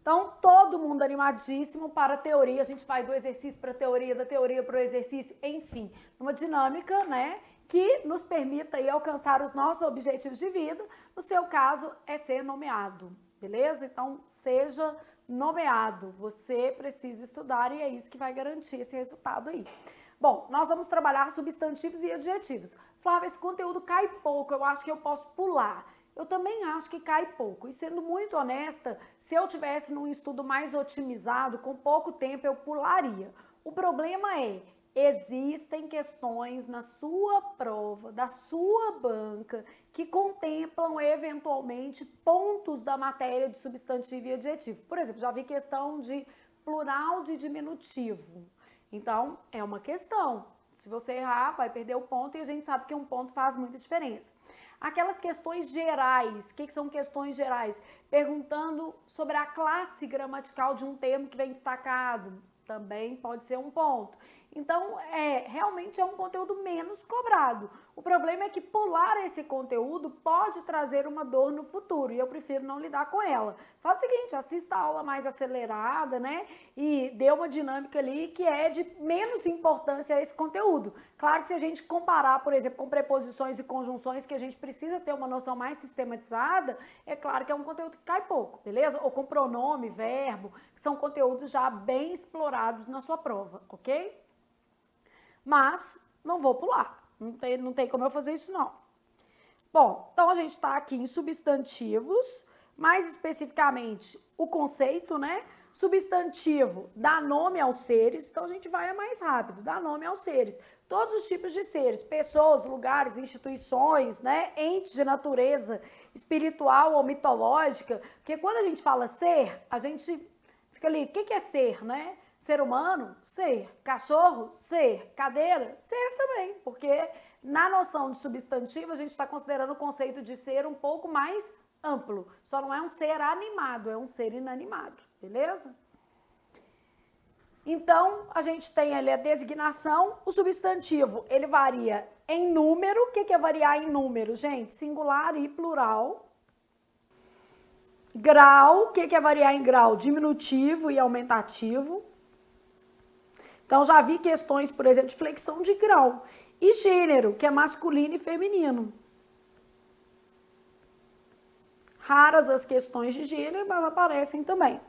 Então, todo mundo animadíssimo para a teoria, a gente vai do exercício para a teoria, da teoria para o exercício, enfim, uma dinâmica, né, que nos permita aí alcançar os nossos objetivos de vida. No seu caso, é ser nomeado, beleza? Então, seja nomeado, você precisa estudar e é isso que vai garantir esse resultado aí. Bom, nós vamos trabalhar substantivos e adjetivos. Flávia, esse conteúdo cai pouco, eu acho que eu posso pular. Eu também acho que cai pouco. E sendo muito honesta, se eu tivesse num estudo mais otimizado, com pouco tempo, eu pularia. O problema é, existem questões na sua prova, da sua banca, que contemplam eventualmente pontos da matéria de substantivo e adjetivo. Por exemplo, já vi questão de plural de diminutivo. Então, é uma questão. Se você errar, vai perder o ponto e a gente sabe que um ponto faz muita diferença. Aquelas questões gerais, o que são questões gerais? Perguntando sobre a classe gramatical de um termo que vem destacado, também pode ser um ponto. Então, realmente é um conteúdo menos cobrado. O problema é que pular esse conteúdo pode trazer uma dor no futuro e eu prefiro não lidar com ela. Faz o seguinte, assista a aula mais acelerada, né? E dê uma dinâmica ali que é de menos importância a esse conteúdo. Claro que se a gente comparar, por exemplo, com preposições e conjunções, que a gente precisa ter uma noção mais sistematizada, é claro que é um conteúdo que cai pouco, beleza? Ou com pronome, verbo, que são conteúdos já bem explorados na sua prova, ok? Mas não vou pular, não tem como eu fazer isso não. Bom, então a gente está aqui em substantivos, mais especificamente o conceito, né? Substantivo dá nome aos seres, então a gente vai mais rápido, dá nome aos seres. Todos os tipos de seres, pessoas, lugares, instituições, né? Entes de natureza espiritual ou mitológica, porque quando a gente fala ser, a gente fica ali, o que é ser, né? Ser humano? Ser. Cachorro? Ser. Cadeira? Ser também, porque na noção de substantivo a gente está considerando o conceito de ser um pouco mais amplo. Só não é um ser animado, é um ser inanimado, beleza? Então, a gente tem ali a designação, o substantivo, ele varia em número. O que é variar em número, gente? Singular e plural. Grau, o que é variar em grau? Diminutivo e aumentativo. Então, já vi questões, por exemplo, de flexão de grau. E gênero, que é masculino e feminino. Raras as questões de gênero, mas aparecem também.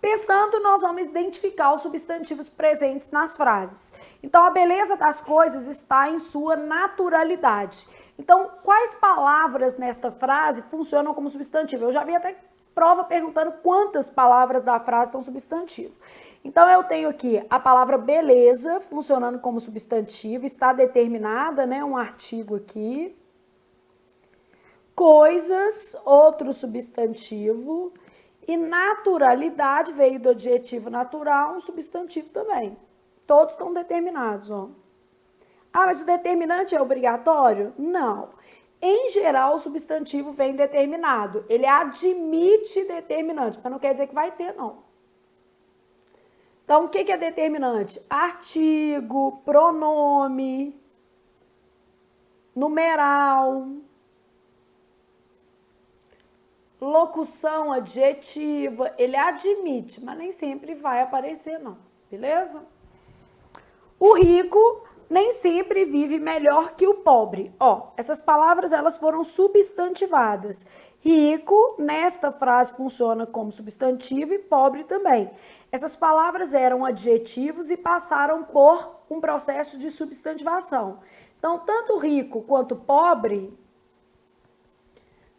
Pensando, nós vamos identificar os substantivos presentes nas frases. Então, a beleza das coisas está em sua naturalidade. Então, quais palavras nesta frase funcionam como substantivo? Eu já vi até prova perguntando quantas palavras da frase são substantivo. Então, eu tenho aqui a palavra beleza funcionando como substantivo, está determinada, né? Um artigo aqui. Coisas, outro substantivo. E naturalidade veio do adjetivo natural, um substantivo também. Todos estão determinados, ó. Ah, mas o determinante é obrigatório? Não. Em geral, o substantivo vem determinado. Ele admite determinante, mas não quer dizer que vai ter, não. Então, o que é determinante? Artigo, pronome, numeral, locução adjetiva. Ele admite, mas nem sempre vai aparecer, não. Beleza? O rico nem sempre vive melhor que o pobre. Ó, essas palavras, elas foram substantivadas. Rico, nesta frase, funciona como substantivo e pobre também. Essas palavras eram adjetivos e passaram por um processo de substantivação. Então, tanto rico quanto pobre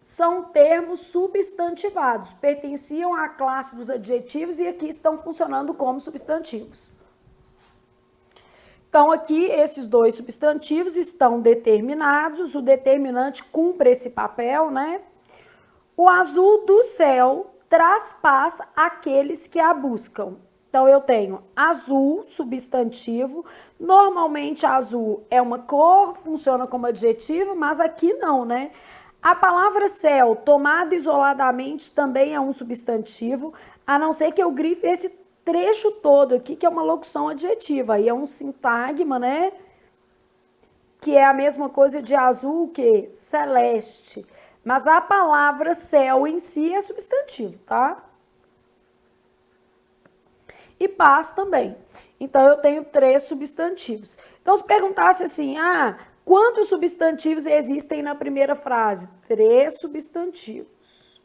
são termos substantivados, pertenciam à classe dos adjetivos e aqui estão funcionando como substantivos. Então, aqui, esses dois substantivos estão determinados, o determinante cumpre esse papel, né? O azul do céu traz paz àqueles que a buscam. Então, eu tenho azul, substantivo. Normalmente, azul é uma cor, funciona como adjetivo, mas aqui não, né? A palavra céu, tomada isoladamente, também é um substantivo, a não ser que eu grife esse trecho todo aqui, que é uma locução adjetiva. Aí é um sintagma, né? Que é a mesma coisa de azul que celeste. Mas a palavra céu em si é substantivo, tá? e paz também. Então, eu tenho 3 substantivos. Então, se perguntasse assim, quantos substantivos existem na primeira frase? 3 substantivos.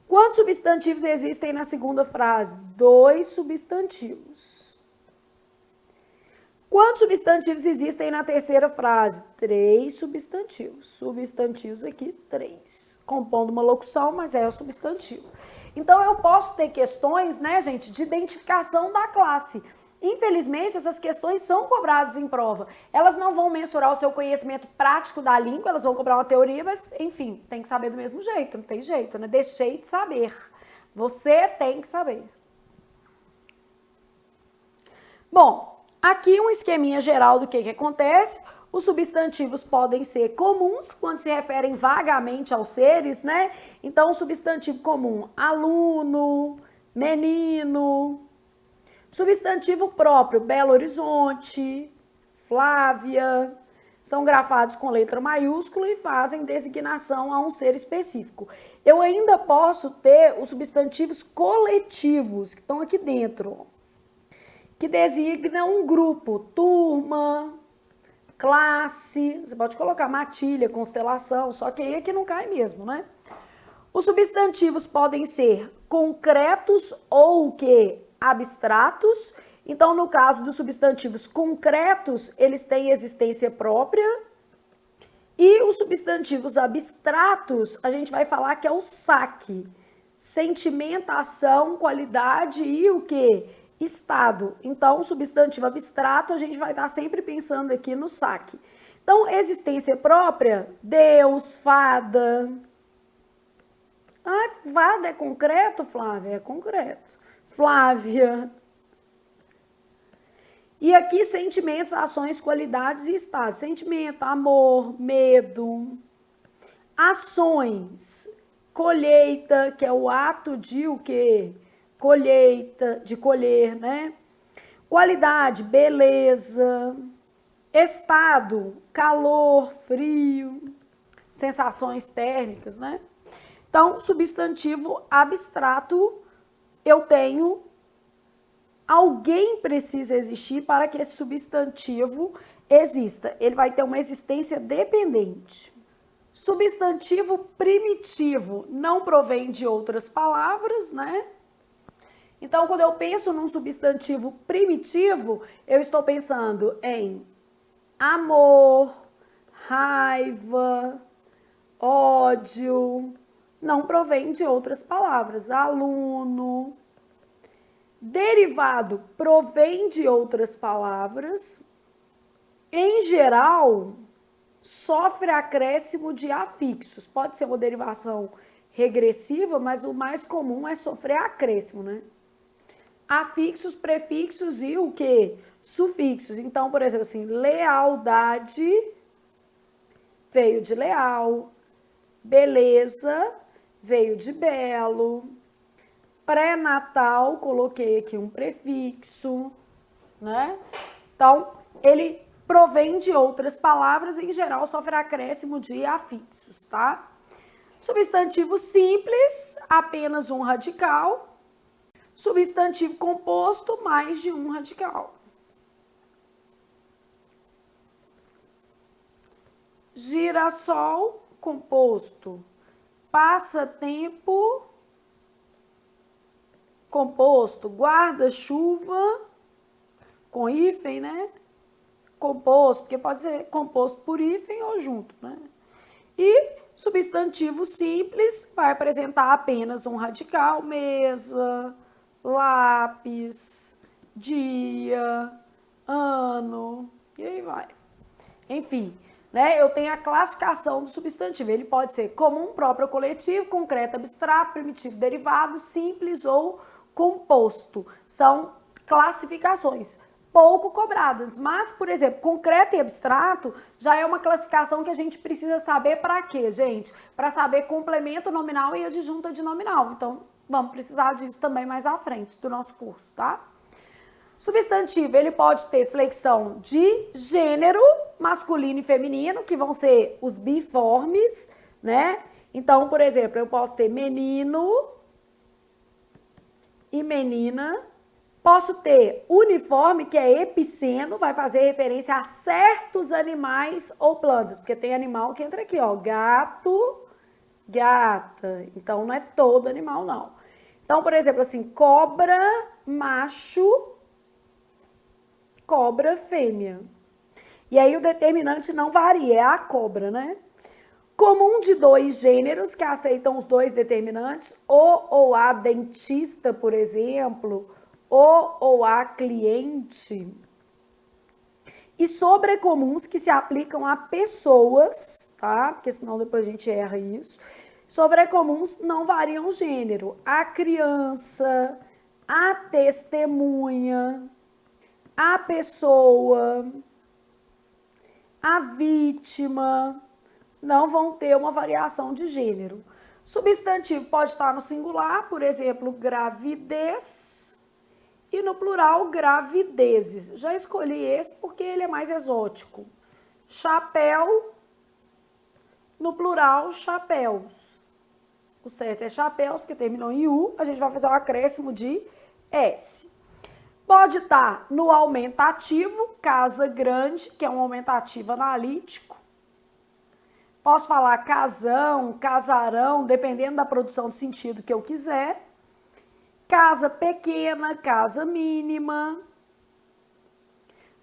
Quantos substantivos existem na segunda frase? 2 substantivos. Quantos substantivos existem na terceira frase? 3 substantivos. Substantivos aqui, 3. Compondo uma locução, mas é o substantivo. Então, eu posso ter questões, né, gente, de identificação da classe. Infelizmente, essas questões são cobradas em prova. Elas não vão mensurar o seu conhecimento prático da língua, elas vão cobrar uma teoria, mas, enfim, tem que saber do mesmo jeito, não tem jeito, né? Deixei de saber. Você tem que saber. Bom, aqui um esqueminha geral do que acontece. Os substantivos podem ser comuns, quando se referem vagamente aos seres, né? Então, o substantivo comum, aluno, menino. Substantivo próprio, Belo Horizonte, Flávia, são grafados com letra maiúscula e fazem designação a um ser específico. Eu ainda posso ter os substantivos coletivos, que estão aqui dentro, que designam um grupo, turma, classe, você pode colocar matilha, constelação, só que aí é que não cai mesmo, né? Os substantivos podem ser concretos ou o quê? Abstratos. Então, no caso dos substantivos concretos, eles têm existência própria. E os substantivos abstratos, a gente vai falar que é o saque. Sentimento, ação, qualidade e o quê? Estado. Então, o substantivo abstrato, a gente vai estar sempre pensando aqui no saque. Então, existência própria, Deus, fada. Fada é concreto, Flávia? É concreto. Flávia. E aqui, sentimentos, ações, qualidades e estados. Sentimento, amor, medo. Ações, colheita, que é o ato de o quê? Colheita, de colher, né? Qualidade, beleza. Estado, calor, frio. Sensações térmicas, né? Então, substantivo abstrato, eu tenho, alguém precisa existir para que esse substantivo exista. Ele vai ter uma existência dependente. Substantivo primitivo não provém de outras palavras, né? Então, quando eu penso num substantivo primitivo, eu estou pensando em amor, raiva, ódio, não provém de outras palavras. Aluno. Derivado provém de outras palavras. Em geral, sofre acréscimo de afixos. Pode ser uma derivação regressiva, mas o mais comum é sofrer acréscimo, né? Afixos, prefixos e o quê? Sufixos. Então, por exemplo, assim, lealdade veio de leal, beleza veio de belo, pré-natal, coloquei aqui um prefixo, né? Então, ele provém de outras palavras, em geral, sofre acréscimo de afixos, tá? Substantivo simples, apenas um radical. Substantivo composto, mais de um radical. Girassol, composto. Passatempo, composto. Guarda-chuva, com hífen, né? Composto, porque pode ser composto por hífen ou junto, né? E substantivo simples vai apresentar apenas um radical, mesa, lápis, dia, ano, e aí vai. Enfim, né, eu tenho a classificação do substantivo. Ele pode ser comum, próprio ou coletivo, concreto, abstrato, primitivo, derivado, simples ou composto. São classificações pouco cobradas, mas, por exemplo, concreto e abstrato já é uma classificação que a gente precisa saber para quê, gente? Para saber complemento nominal e adjunta de nominal. Então, vamos precisar disso também mais à frente do nosso curso, tá? Substantivo, ele pode ter flexão de gênero, masculino e feminino, que vão ser os biformes, né? Então, por exemplo, eu posso ter menino e menina, Posso ter uniforme, que é epiceno, vai fazer referência a certos animais ou plantas, porque tem animal que entra aqui, ó, gato, gata. Então, não é todo animal, não. Então, por exemplo, assim, cobra, macho, cobra, fêmea. E aí o determinante não varia, é a cobra, né? Comum de dois gêneros que aceitam os dois determinantes, o ou a dentista, por exemplo, o ou a cliente. E sobrecomuns que se aplicam a pessoas, tá? Porque senão depois a gente erra isso. Sobrecomuns não variam o gênero. A criança, a testemunha, a pessoa, a vítima, não vão ter uma variação de gênero. Substantivo pode estar no singular, por exemplo, gravidez, e no plural, gravidezes. Já escolhi esse porque ele é mais exótico. Chapéu, no plural, chapéus. O certo é chapéus, porque terminou em U, a gente vai fazer o acréscimo de S. Pode estar no aumentativo, casa grande, que é um aumentativo analítico. Posso falar casão, casarão, dependendo da produção de sentido que eu quiser. Casa pequena, casa mínima.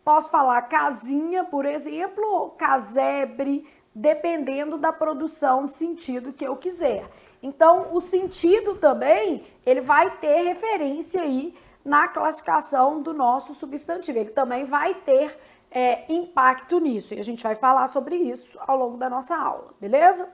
Posso falar casinha, por exemplo, ou casebre, dependendo da produção de sentido que eu quiser. Então, o sentido também, ele vai ter referência aí na classificação do nosso substantivo. Ele também vai ter impacto nisso. E a gente vai falar sobre isso ao longo da nossa aula, beleza?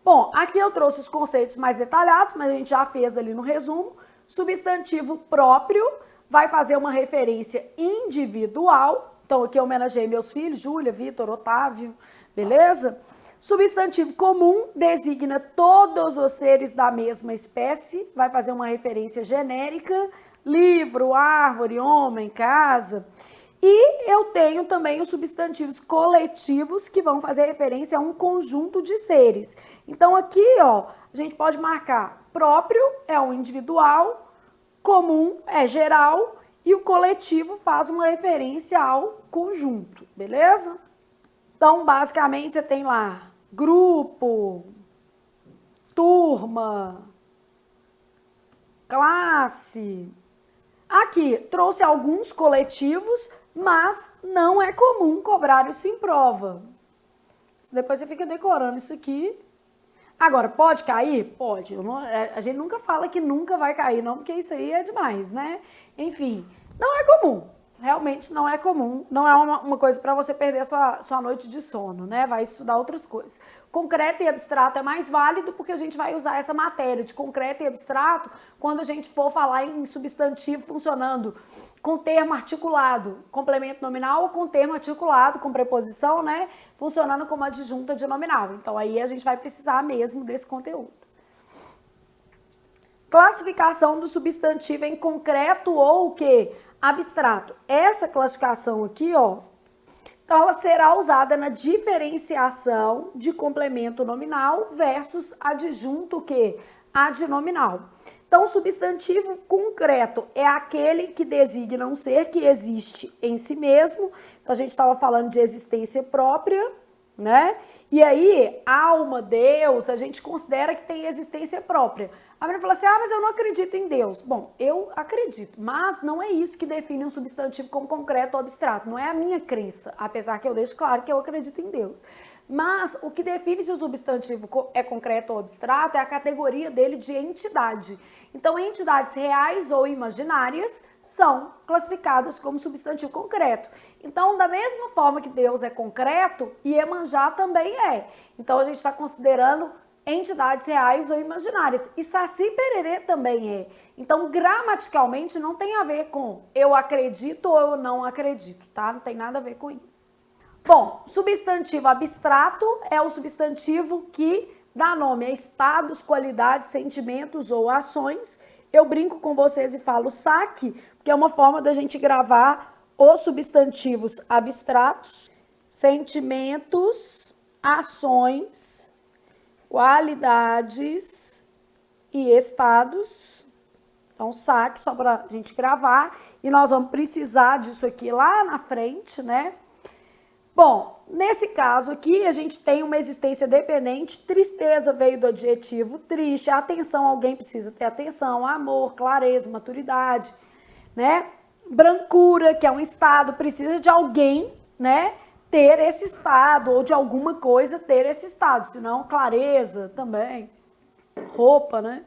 Bom, aqui eu trouxe os conceitos mais detalhados, mas a gente já fez ali no resumo. Substantivo próprio vai fazer uma referência individual. Então, aqui eu homenageei meus filhos, Júlia, Vitor, Otávio, beleza? Substantivo comum designa todos os seres da mesma espécie, vai fazer uma referência genérica, livro, árvore, homem, casa. E eu tenho também os substantivos coletivos que vão fazer referência a um conjunto de seres. Então aqui, ó, a gente pode marcar próprio é o individual, comum é geral e o coletivo faz uma referência ao conjunto, beleza? Então, basicamente, você tem lá grupo, turma, classe. Aqui, trouxe alguns coletivos, mas não é comum cobrar isso em prova. Depois você fica decorando isso aqui. Agora, pode cair? Pode. A gente nunca fala que nunca vai cair, não, porque isso aí é demais, né? Enfim, não é comum. Realmente não é comum. Não é uma coisa para você perder sua noite de sono, né? Vai estudar outras coisas. Concreto e abstrato é mais válido porque a gente vai usar essa matéria de concreto e abstrato quando a gente for falar em substantivo funcionando com termo articulado, complemento nominal ou com termo articulado, com preposição, né? Funcionando como adjunta de nominal. Então, aí a gente vai precisar mesmo desse conteúdo. Classificação do substantivo em concreto ou o quê? Abstrato. Essa classificação aqui, ó, então ela será usada na diferenciação de complemento nominal versus adjunto, o quê? Adnominal. Então, o substantivo concreto é aquele que designa um ser que existe em si mesmo. Então, a gente estava falando de existência própria, né? E aí, alma, Deus, a gente considera que tem existência própria. A menina fala assim, mas eu não acredito em Deus. Bom, eu acredito, mas não é isso que define um substantivo como concreto ou abstrato. Não é a minha crença, apesar que eu deixo claro que eu acredito em Deus. Mas o que define se o substantivo é concreto ou abstrato é a categoria dele de entidade. Então, entidades reais ou imaginárias são classificadas como substantivo concreto. Então, da mesma forma que Deus é concreto, Iemanjá também é. Então, a gente está considerando entidades reais ou imaginárias. E Saci Pererê também é. Então, gramaticalmente, não tem a ver com eu acredito ou eu não acredito, tá? Não tem nada a ver com isso. Bom, substantivo abstrato é o substantivo que dá nome a estados, qualidades, sentimentos ou ações. Eu brinco com vocês e falo saque, porque é uma forma da gente gravar os substantivos abstratos, sentimentos, ações, qualidades e estados. Então, saque, só para a gente gravar, e nós vamos precisar disso aqui lá na frente, né? Bom, nesse caso aqui, a gente tem uma existência dependente, tristeza veio do adjetivo triste, atenção, alguém precisa ter atenção, amor, clareza, maturidade, né? Brancura, que é um estado, precisa de alguém, né, ter esse estado, ou de alguma coisa ter esse estado, senão clareza também, roupa, né?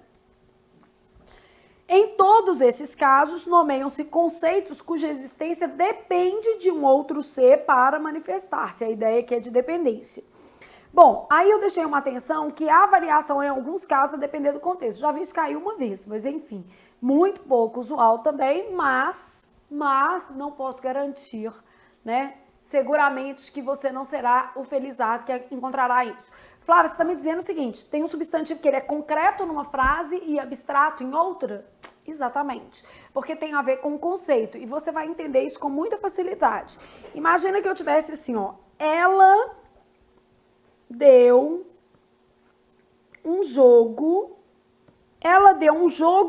Em todos esses casos, nomeiam-se conceitos cuja existência depende de um outro ser para manifestar-se. A ideia aqui é de dependência. Bom, aí eu deixei uma atenção que a variação em alguns casos a depender do contexto. Já vi isso cair uma vez, mas enfim, muito pouco usual também, mas não posso garantir, né? Seguramente que você não será o felizardo que encontrará isso. Flávia, você está me dizendo o seguinte, tem um substantivo que ele é concreto numa frase e abstrato em outra? Exatamente, porque tem a ver com o conceito e você vai entender isso com muita facilidade. Imagina que eu tivesse assim, ó, ela deu um jogo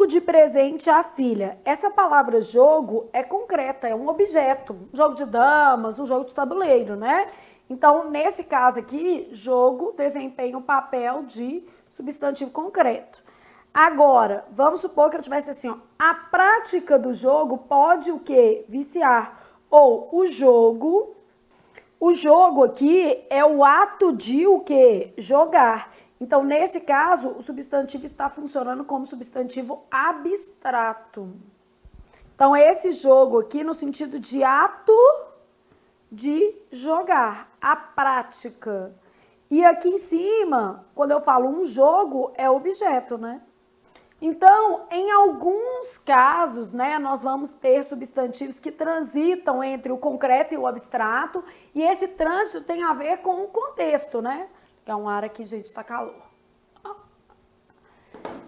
de presente à filha. Essa palavra jogo é concreta, é um objeto, um jogo de damas, um jogo de tabuleiro, né? Então, nesse caso aqui, jogo desempenha o papel de substantivo concreto. Agora, vamos supor que eu tivesse assim, ó, a prática do jogo pode o quê? Viciar. Ou o jogo aqui é o ato de o quê? Jogar. Então, nesse caso, o substantivo está funcionando como substantivo abstrato. Então, esse jogo aqui no sentido de ato de jogar, a prática. E aqui em cima, quando eu falo um jogo, é objeto, né? Então, em alguns casos, né, nós vamos ter substantivos que transitam entre o concreto e o abstrato, e esse trânsito tem a ver com o contexto, né? Que é um ar aqui, gente, tá calor.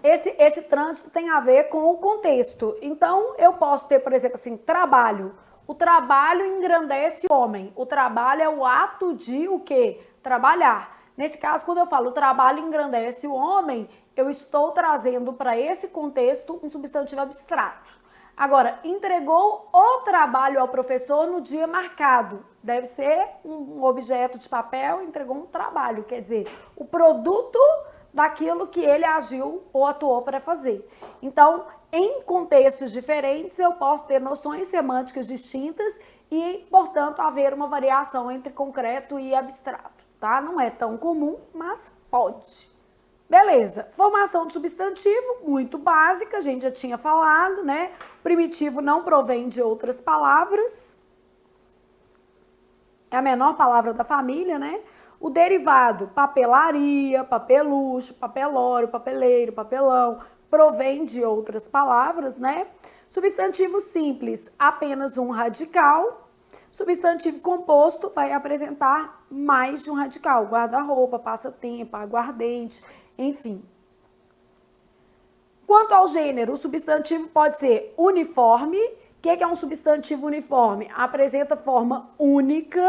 Esse trânsito tem a ver com o contexto. Então, eu posso ter, por exemplo, assim, trabalho. O trabalho engrandece o homem. O trabalho é o ato de o quê? Trabalhar. Nesse caso, quando eu falo o trabalho engrandece o homem, eu estou trazendo para esse contexto um substantivo abstrato. Agora, entregou o trabalho ao professor no dia marcado. Deve ser um objeto de papel, entregou um trabalho, quer dizer, o produto daquilo que ele agiu ou atuou para fazer. Então, em contextos diferentes, eu posso ter noções semânticas distintas e, portanto, haver uma variação entre concreto e abstrato, tá? Não é tão comum, mas pode. Beleza, formação de substantivo, muito básica, a gente já tinha falado, né? Primitivo não provém de outras palavras. É a menor palavra da família, né? O derivado, papelaria, papelucho, papelório, papeleiro, papelão, provém de outras palavras, né? Substantivo simples, apenas um radical. Substantivo composto vai apresentar mais de um radical, guarda-roupa, passatempo, aguardente, enfim. Quanto ao gênero, o substantivo pode ser uniforme. O que é um substantivo uniforme? Apresenta forma única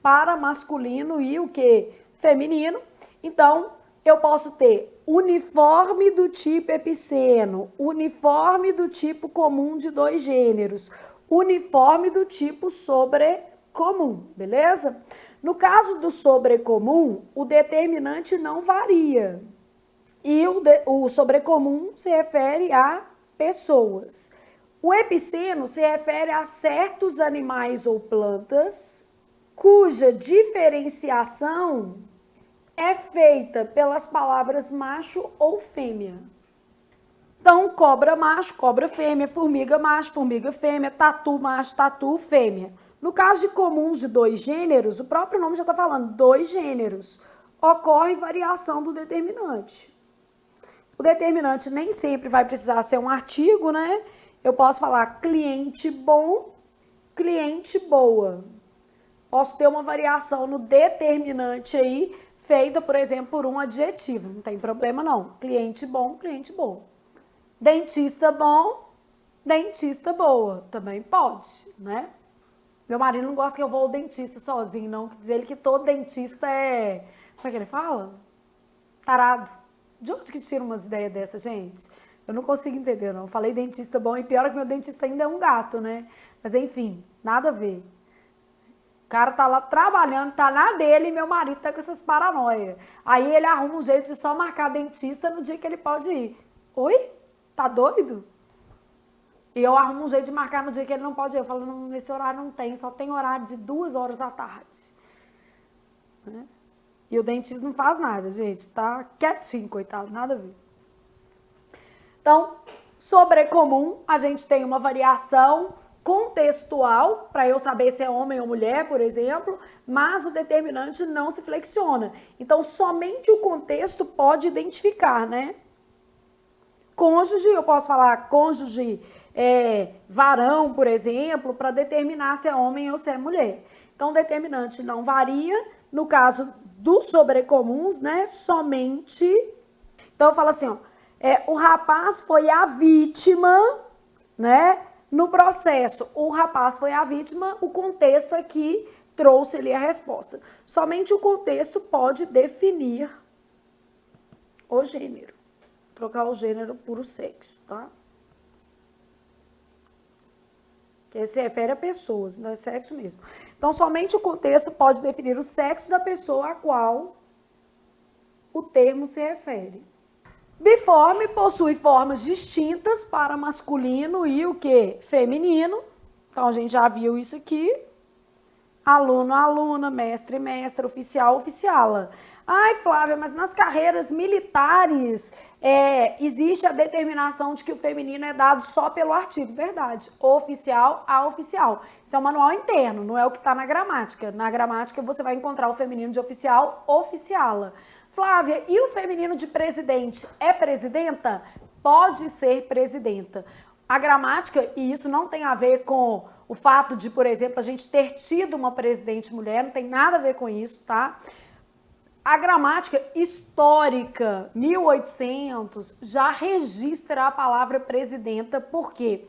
para masculino e o que? Feminino. Então, eu posso ter uniforme do tipo epiceno, uniforme do tipo comum de dois gêneros, uniforme do tipo sobrecomum, beleza? No caso do sobrecomum, o determinante não varia. E o sobrecomum se refere a pessoas. O epiceno se refere a certos animais ou plantas cuja diferenciação é feita pelas palavras macho ou fêmea. Então, cobra macho, cobra fêmea, formiga macho, formiga fêmea, tatu macho, tatu fêmea. No caso de comuns de dois gêneros, o próprio nome já está falando, dois gêneros, ocorre variação do determinante. O determinante nem sempre vai precisar ser um artigo, né? Eu posso falar cliente bom, cliente boa. Posso ter uma variação no determinante aí, feita, por exemplo, por um adjetivo. Não tem problema não. Cliente bom, cliente bom. Dentista bom, dentista boa. Também pode, né? Meu marido não gosta que eu vou ao dentista sozinho, não. Diz ele que todo dentista é... Como é que ele fala? Tarado. De onde que tira umas ideias dessa, gente? Eu não consigo entender, não. Eu falei dentista bom e pior é que meu dentista ainda é um gato, né? Mas enfim, nada a ver. O cara tá lá trabalhando, tá na dele e meu marido tá com essas paranoias. Aí ele arruma um jeito de só marcar dentista no dia que ele pode ir. Oi? Tá doido? E eu arrumo um jeito de marcar no dia que ele não pode ir. Eu falo, não, nesse horário não tem, só tem horário de 2 horas da tarde. Né? E o dentista não faz nada, gente. Tá quietinho, coitado, nada a ver. Então, sobrecomum, a gente tem uma variação contextual, para eu saber se é homem ou mulher, por exemplo, mas o determinante não se flexiona. Então, somente o contexto pode identificar, né? Cônjuge, eu posso falar cônjuge varão, por exemplo, para determinar se é homem ou se é mulher. Então, o determinante não varia. No caso dos sobrecomuns, né? Somente. Então, eu falo assim, ó, o rapaz foi a vítima, né? No processo, o rapaz foi a vítima, o contexto aqui trouxe ali a resposta. Somente o contexto pode definir o gênero. Trocar o gênero por o sexo, tá? Que se refere a pessoas, não é sexo mesmo. Então, somente o contexto pode definir o sexo da pessoa a qual o termo se refere. Biforme possui formas distintas para masculino e o que? Feminino. Então, a gente já viu isso aqui. Aluno, aluna, mestre, mestra, oficial, oficiala. Ai, Flávia, mas nas carreiras militares existe a determinação de que o feminino é dado só pelo artigo. Verdade. Oficial a oficial. Isso é um manual interno, não é o que está na gramática. Na gramática você vai encontrar o feminino de oficial, oficiala. Flávia, e o feminino de presidente é presidenta? Pode ser presidenta. A gramática, e isso não tem a ver com o fato de, por exemplo, a gente ter tido uma presidente mulher, não tem nada a ver com isso, tá? A gramática histórica, 1800, já registra a palavra presidenta, porque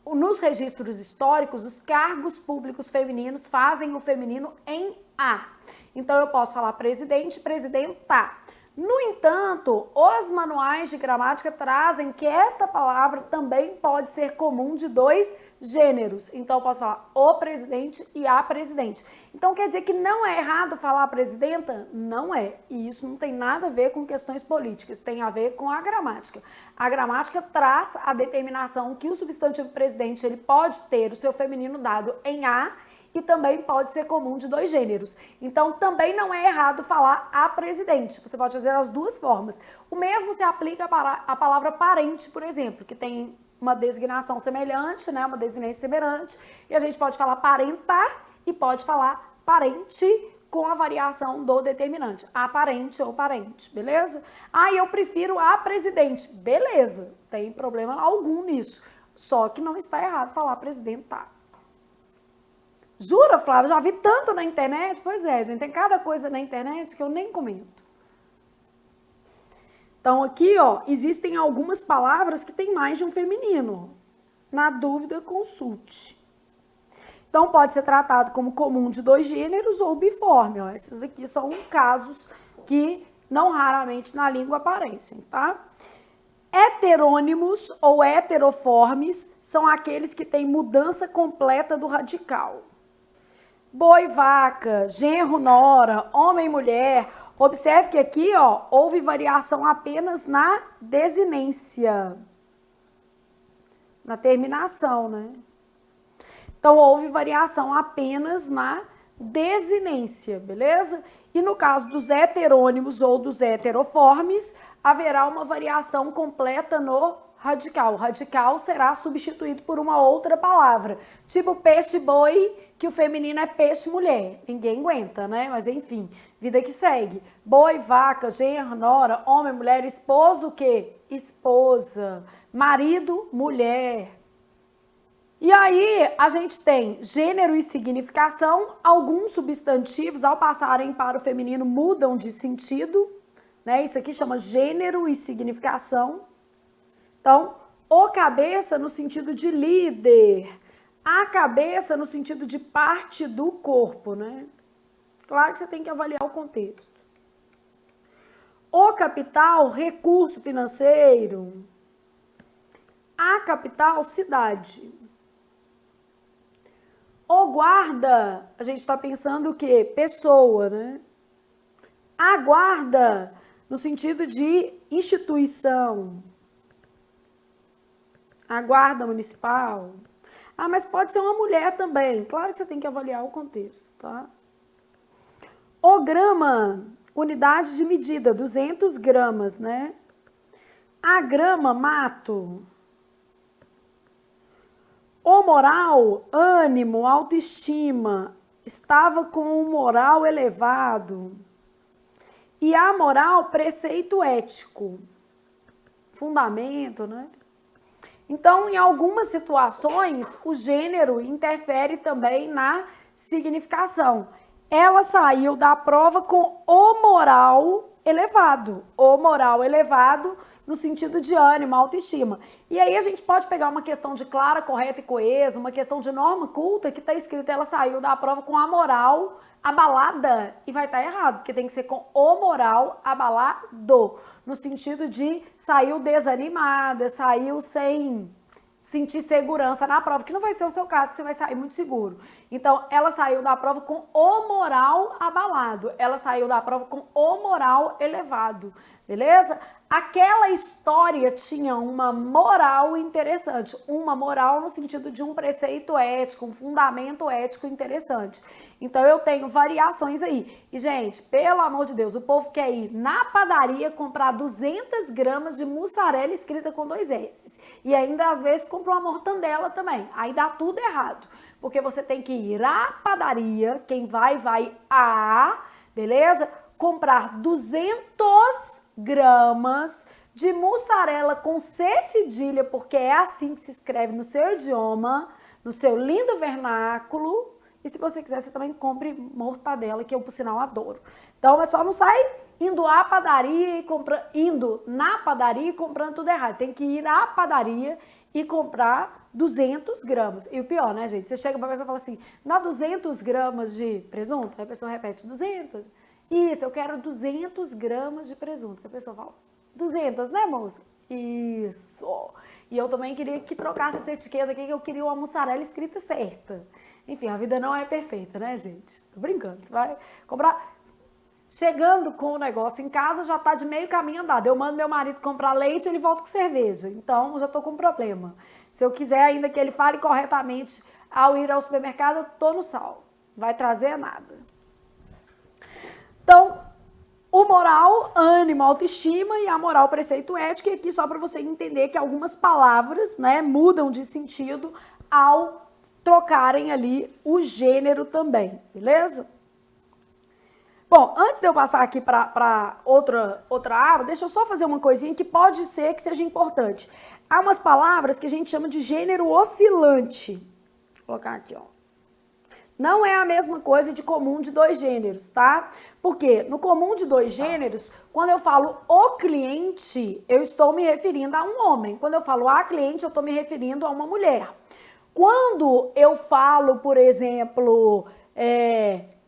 nos registros históricos, os cargos públicos femininos fazem o feminino em A. Então, eu posso falar presidente, presidenta. No entanto, os manuais de gramática trazem que esta palavra também pode ser comum de 2 gêneros. Então, eu posso falar o presidente e a presidente. Então, quer dizer que não é errado falar presidenta? Não é. E isso não tem nada a ver com questões políticas, tem a ver com a gramática. A gramática traz a determinação que o substantivo presidente ele pode ter o seu feminino dado em A, e também pode ser comum de 2 gêneros. Então, também não é errado falar a presidente. Você pode fazer as 2 formas. O mesmo se aplica para a palavra parente, por exemplo, que tem uma designação semelhante, né? Uma desinência semelhante. E a gente pode falar parentar e pode falar parente com a variação do determinante. A parente ou parente, beleza? Ah, eu prefiro a presidente. Beleza, tem problema algum nisso. Só que não está errado falar presidenta. Jura, Flávia? Já vi tanto na internet? Pois é, gente, tem cada coisa na internet que eu nem comento. Então, aqui, ó, existem algumas palavras que tem mais de um feminino. Na dúvida, consulte. Então, pode ser tratado como comum de 2 gêneros ou biforme, ó. Esses aqui são casos que não raramente na língua aparecem, tá? Heterônimos ou heteroformes são aqueles que têm mudança completa do radical. Boi, vaca, genro, nora, homem, mulher. Observe que aqui, ó, houve variação apenas na desinência, na terminação, né? Então, houve variação apenas na desinência, beleza? E no caso dos heterônimos ou dos heteroformes, haverá uma variação completa no radical. O radical será substituído por uma outra palavra, tipo peixe-boi, que o feminino é peixe-mulher. Ninguém aguenta, né? Mas enfim, vida que segue. Boi, vaca, genro, nora, homem, mulher, esposo, o quê? Esposa. Marido, mulher. E aí, a gente tem gênero e significação. Alguns substantivos, ao passarem para o feminino, mudam de sentido, né? Isso aqui chama gênero e significação. Então, o cabeça no sentido de líder, a cabeça no sentido de parte do corpo, né? Claro que você tem que avaliar o contexto. O capital, recurso financeiro. capital, cidade. O guarda, a gente está pensando o quê? Pessoa, né? A guarda, no sentido de instituição. A guarda municipal. Ah, mas pode ser uma mulher também. Claro que você tem que avaliar o contexto, tá? O grama, unidade de medida, 200 gramas, né? A grama, mato. O moral, ânimo, autoestima, estava com um moral elevado. E a moral, preceito ético, fundamento, né? Então, em algumas situações, o gênero interfere também na significação. Ela saiu da prova com o moral elevado. O moral elevado no sentido de ânimo, autoestima. E aí a gente pode pegar uma questão de clara, correta e coesa, uma questão de norma culta que está escrito, ela saiu da prova com a moral abalada, e vai estar errado, porque tem que ser com o moral abalado, no sentido de saiu desanimada, saiu sem sentir segurança na prova, que não vai ser o seu caso, você vai sair muito seguro. Então, ela saiu da prova com o moral abalado, ela saiu da prova com o moral elevado, beleza? Aquela história tinha uma moral interessante, uma moral no sentido de um preceito ético, um fundamento ético interessante. Então, eu tenho variações aí. E, gente, pelo amor de Deus, o povo quer ir na padaria comprar 200 gramas de mussarela escrita com 2 S's. E ainda, às vezes, compra uma mortandela também. Aí dá tudo errado. Porque você tem que ir à padaria, quem vai beleza? Comprar 200 gramas de mussarela com C cedilha, porque é assim que se escreve no seu idioma, no seu lindo vernáculo. E se você quiser, você também compre mortadela, que eu, por sinal, adoro. Então, é só não sair indo na padaria e comprando tudo errado. Tem que ir à padaria e comprar 200 gramas. E o pior, né, gente? Você chega pra pessoa e fala assim, dá 200 gramas de presunto? Aí a pessoa repete, 200? Isso, eu quero 200 gramas de presunto. Aí a pessoa fala, 200, né, moça? Isso. E eu também queria que trocasse essa etiqueta aqui, que eu queria uma mussarela escrita certa. Enfim, a vida não é perfeita, né, gente? Tô brincando. Você vai comprar... Chegando com o negócio em casa, já tá de meio caminho andado. Eu mando meu marido comprar leite, ele volta com cerveja. Então, já tô com um problema. Se eu quiser ainda que ele fale corretamente ao ir ao supermercado, eu tô no sal. Não vai trazer nada. Então, o moral, ânimo, autoestima e a moral, preceito ético. E aqui só para você entender que algumas palavras, né, mudam de sentido ao trocarem ali o gênero também, beleza? Bom, antes de eu passar aqui para outra aba, deixa eu só fazer uma coisinha que pode ser que seja importante. Há umas palavras que a gente chama de gênero oscilante. Vou colocar aqui, ó. Não é a mesma coisa de comum de 2 gêneros, tá? Porque no comum de 2 gêneros, quando eu falo o cliente, eu estou me referindo a um homem. Quando eu falo a cliente, eu estou me referindo a uma mulher. Quando eu falo, por exemplo,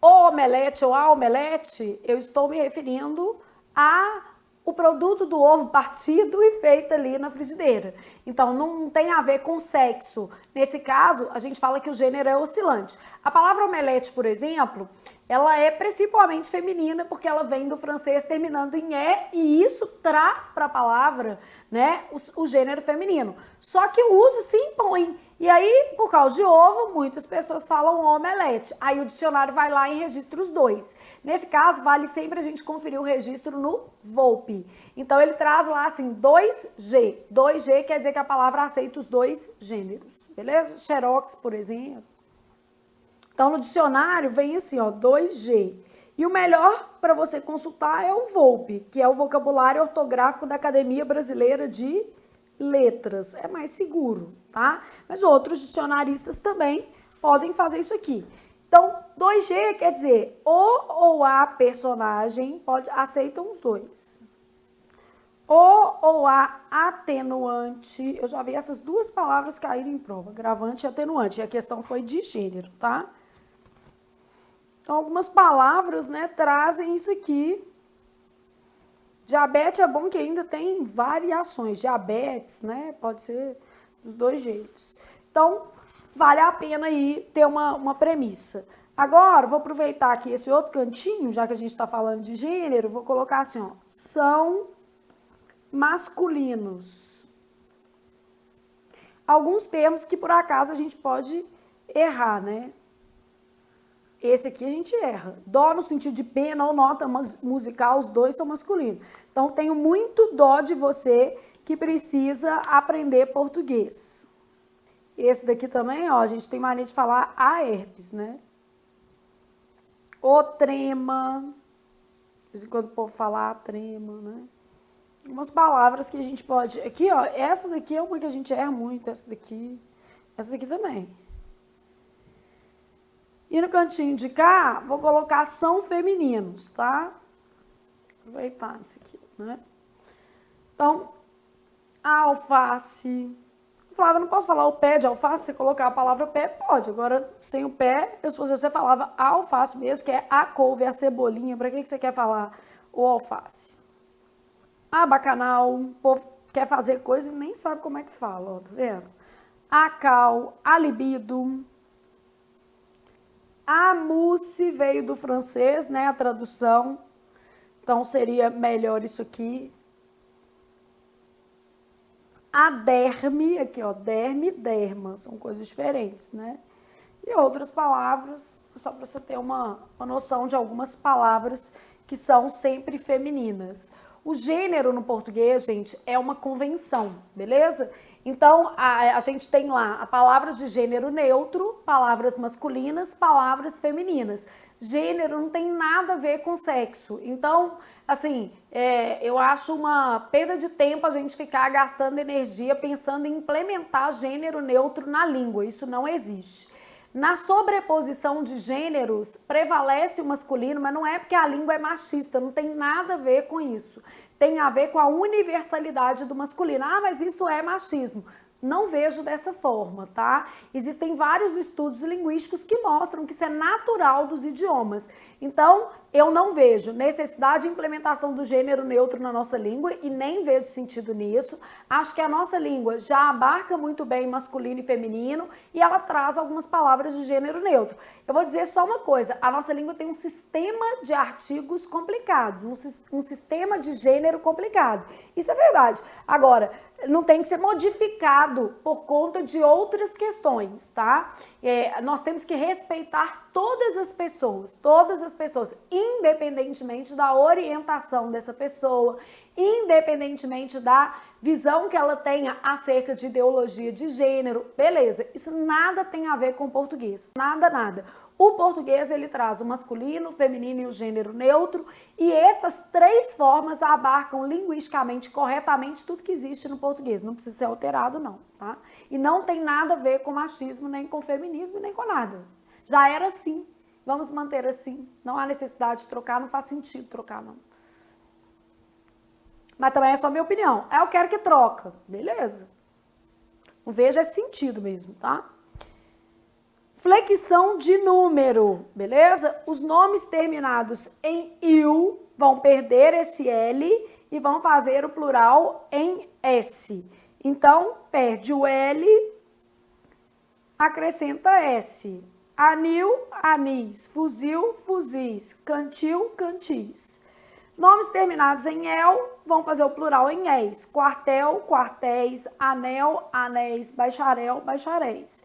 o omelete ou a omelete, eu estou me referindo ao produto do ovo partido e feito ali na frigideira. Então, não tem a ver com sexo. Nesse caso, a gente fala que o gênero é oscilante. A palavra omelete, por exemplo, ela é principalmente feminina porque ela vem do francês terminando em "é", e isso traz para a palavra, né, o gênero feminino. Só que o uso se impõe. E aí, por causa de ovo, muitas pessoas falam omelete. Aí o dicionário vai lá e registra os 2. Nesse caso, vale sempre a gente conferir o registro no Volpe. Então, ele traz lá assim, 2G. 2G quer dizer que a palavra aceita os 2 gêneros, beleza? Xerox, por exemplo. Então, no dicionário vem assim, ó, 2G. E o melhor para você consultar é o Volpe, que é o vocabulário ortográfico da Academia Brasileira de Letras. É mais seguro, tá? Mas outros dicionaristas também podem fazer isso aqui. Então, 2G quer dizer o ou a personagem, aceitam os 2. O ou a atenuante, eu já vi essas 2 palavras caírem em prova, agravante e atenuante, e a questão foi de gênero, tá? Então, algumas palavras, né, trazem isso aqui. Diabetes é bom que ainda tem variações. Diabetes, né, pode ser dos dois jeitos. Então, vale a pena aí ter uma premissa. Agora, vou aproveitar aqui esse outro cantinho, já que a gente está falando de gênero, vou colocar assim, ó, são masculinos. Alguns termos que por acaso a gente pode errar, né? Esse aqui a gente erra. Dó no sentido de pena ou nota musical, os dois são masculinos. Então, tenho muito dó de você que precisa aprender português. Esse daqui também, ó, a gente tem mania de falar a herpes, né? O trema. De vez em quando o povo fala a trema, né? Umas palavras que a gente pode... Aqui, ó, essa daqui é uma que a gente erra muito, essa daqui também. E no cantinho de cá, vou colocar são femininos, tá? Aproveitar isso aqui, né? Então, a alface. Flávia, não posso falar o pé de alface? Se colocar a palavra pé, pode. Agora, sem o pé, se você falava a alface mesmo, que é a couve, a cebolinha. Para que você quer falar o alface? A bacanal, o povo quer fazer coisa e nem sabe como é que fala, ó, tá vendo? A cal, a libido. A mousse veio do francês, né, a tradução. Então, seria melhor isso aqui. A derme, aqui ó, derme e derma, são coisas diferentes, né? E outras palavras, só para você ter uma noção de algumas palavras que são sempre femininas. O gênero no português, gente, é uma convenção, beleza? Então, a gente tem lá a palavras de gênero neutro, palavras masculinas, palavras femininas. Gênero não tem nada a ver com sexo. Então, assim, eu acho uma perda de tempo a gente ficar gastando energia pensando em implementar gênero neutro na língua. Isso não existe. Na sobreposição de gêneros, prevalece o masculino, mas não é porque a língua é machista, não tem nada a ver com isso. Tem a ver com a universalidade do masculino. Ah, mas isso é machismo. Não vejo dessa forma, tá? Existem vários estudos linguísticos que mostram que isso é natural dos idiomas. Então, eu não vejo necessidade de implementação do gênero neutro na nossa língua e nem vejo sentido nisso. Acho que a nossa língua já abarca muito bem masculino e feminino e ela traz algumas palavras de gênero neutro. Eu vou dizer só uma coisa, a nossa língua tem um sistema de artigos complicados, um sistema de gênero complicado. Isso é verdade. Agora, não tem que ser modificado por conta de outras questões, tá? Nós temos que respeitar todas as pessoas, independentemente da orientação dessa pessoa, independentemente da visão que ela tenha acerca de ideologia de gênero, beleza, isso nada tem a ver com o português, nada. O português, ele traz o masculino, o feminino e o gênero neutro, e essas três formas abarcam linguisticamente, corretamente, tudo que existe no português. Não precisa ser alterado, não, tá? E não tem nada a ver com machismo, nem com feminismo, nem com nada. Já era assim, vamos manter assim. Não há necessidade de trocar, não faz sentido trocar, não. Mas também é só minha opinião. Eu quero que troca, beleza. Não vejo esse sentido mesmo, tá? Flexão de número, beleza? Os nomes terminados em -il vão perder esse L e vão fazer o plural em S. Então, perde o L, acrescenta S. Anil, anis. Fuzil, fuzis. Cantil, cantis. Nomes terminados em el vão fazer o plural em es. Quartel, quartéis. Anel, anéis. Bacharel, bacharéis.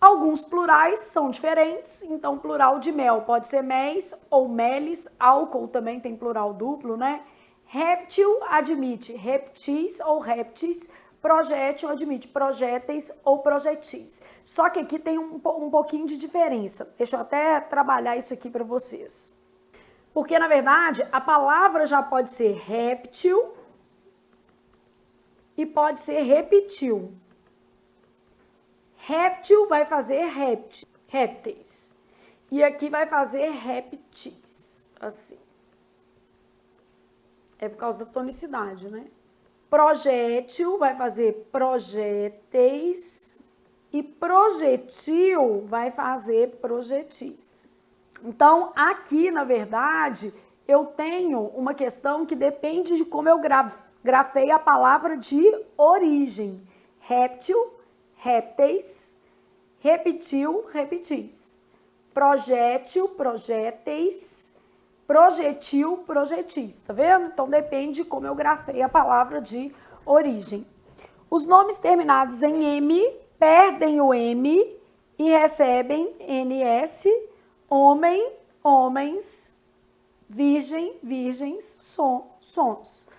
Alguns plurais são diferentes, então plural de mel pode ser méis ou meles, álcool também tem plural duplo, né? Réptil admite reptis ou répteis, projétil admite projéteis ou projetis. Só que aqui tem um pouquinho de diferença. Deixa eu até trabalhar isso aqui para vocês. Porque, na verdade, a palavra já pode ser réptil e pode ser repetil. Réptil vai fazer répteis. E aqui vai fazer répteis. Assim. É por causa da tonicidade, né? Projétil vai fazer projéteis. E projetil vai fazer projetis. Então, aqui, na verdade, eu tenho uma questão que depende de como eu grafei a palavra de origem. réptil, répteis, repetiu, repetis, projétil, projéteis, projetil, projetis, tá vendo? Então depende de como eu grafei a palavra de origem. Os nomes terminados em M perdem o M e recebem NS, homem, homens, virgem, virgens, sons.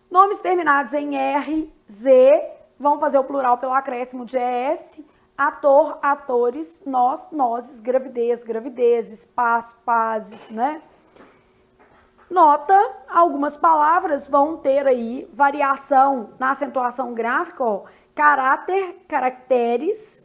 Nomes terminados em R, Z, vão fazer o plural pelo acréscimo de ES, ator, atores, nós, nozes, gravidez, gravidezes, paz, pazes, né? Nota, algumas palavras vão ter aí variação na acentuação gráfica, ó, caráter, caracteres,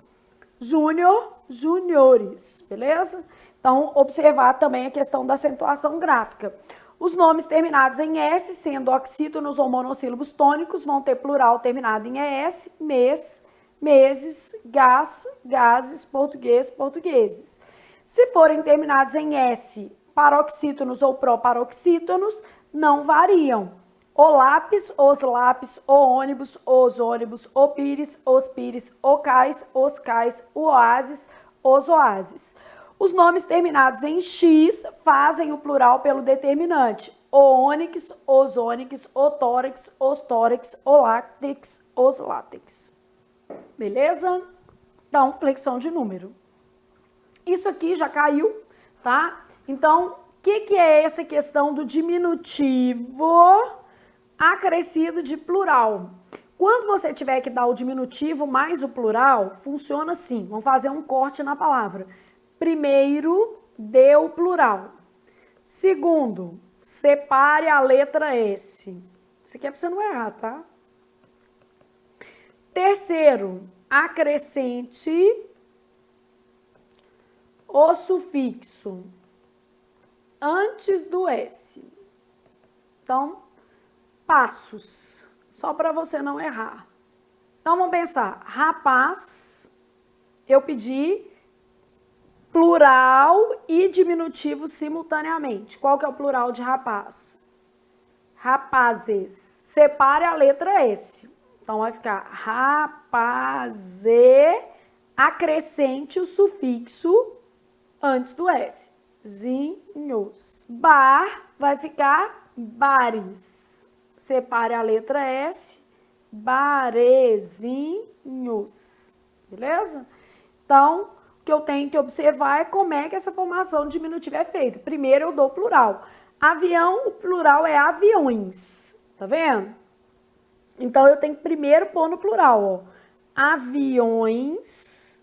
júnior, juniores, beleza? Então, observar também a questão da acentuação gráfica. Os nomes terminados em S, sendo oxítonos ou monossílabos tônicos, vão ter plural terminado em ES, mês, meses, gás, gases, português, portugueses. Se forem terminados em S, paroxítonos ou proparoxítonos, não variam. O lápis, os lápis, o ônibus, o pires, os pires, o cais, os cais, o oásis, os oásis. Os nomes terminados em X fazem o plural pelo determinante. O ônix, os ônix, o tórax, os tórax, o látex, os látex. Beleza? Então, flexão de número. Isso aqui já caiu, tá? Então, o que é essa questão do diminutivo acrescido de plural? Quando você tiver que dar o diminutivo mais o plural, funciona assim. Vamos fazer um corte na palavra. Primeiro, dê o plural. Segundo, separe a letra S. Isso aqui é para você não errar, tá? Terceiro, acrescente o sufixo antes do S. Então, passos, só para você não errar. Então, vamos pensar. Rapaz, eu pedi plural e diminutivo simultaneamente. Qual que é o plural de rapaz? Rapazes. Separe a letra S. Então, vai ficar rapaze, acrescente o sufixo antes do S. Zinhos. Bar vai ficar bares. Separe a letra S. Barezinhos. Beleza? Então, o que eu tenho que observar é como é que essa formação diminutiva é feita. Primeiro, eu dou plural. Avião, o plural é aviões. Tá vendo? Então, eu tenho que primeiro pôr no plural, ó. Aviões,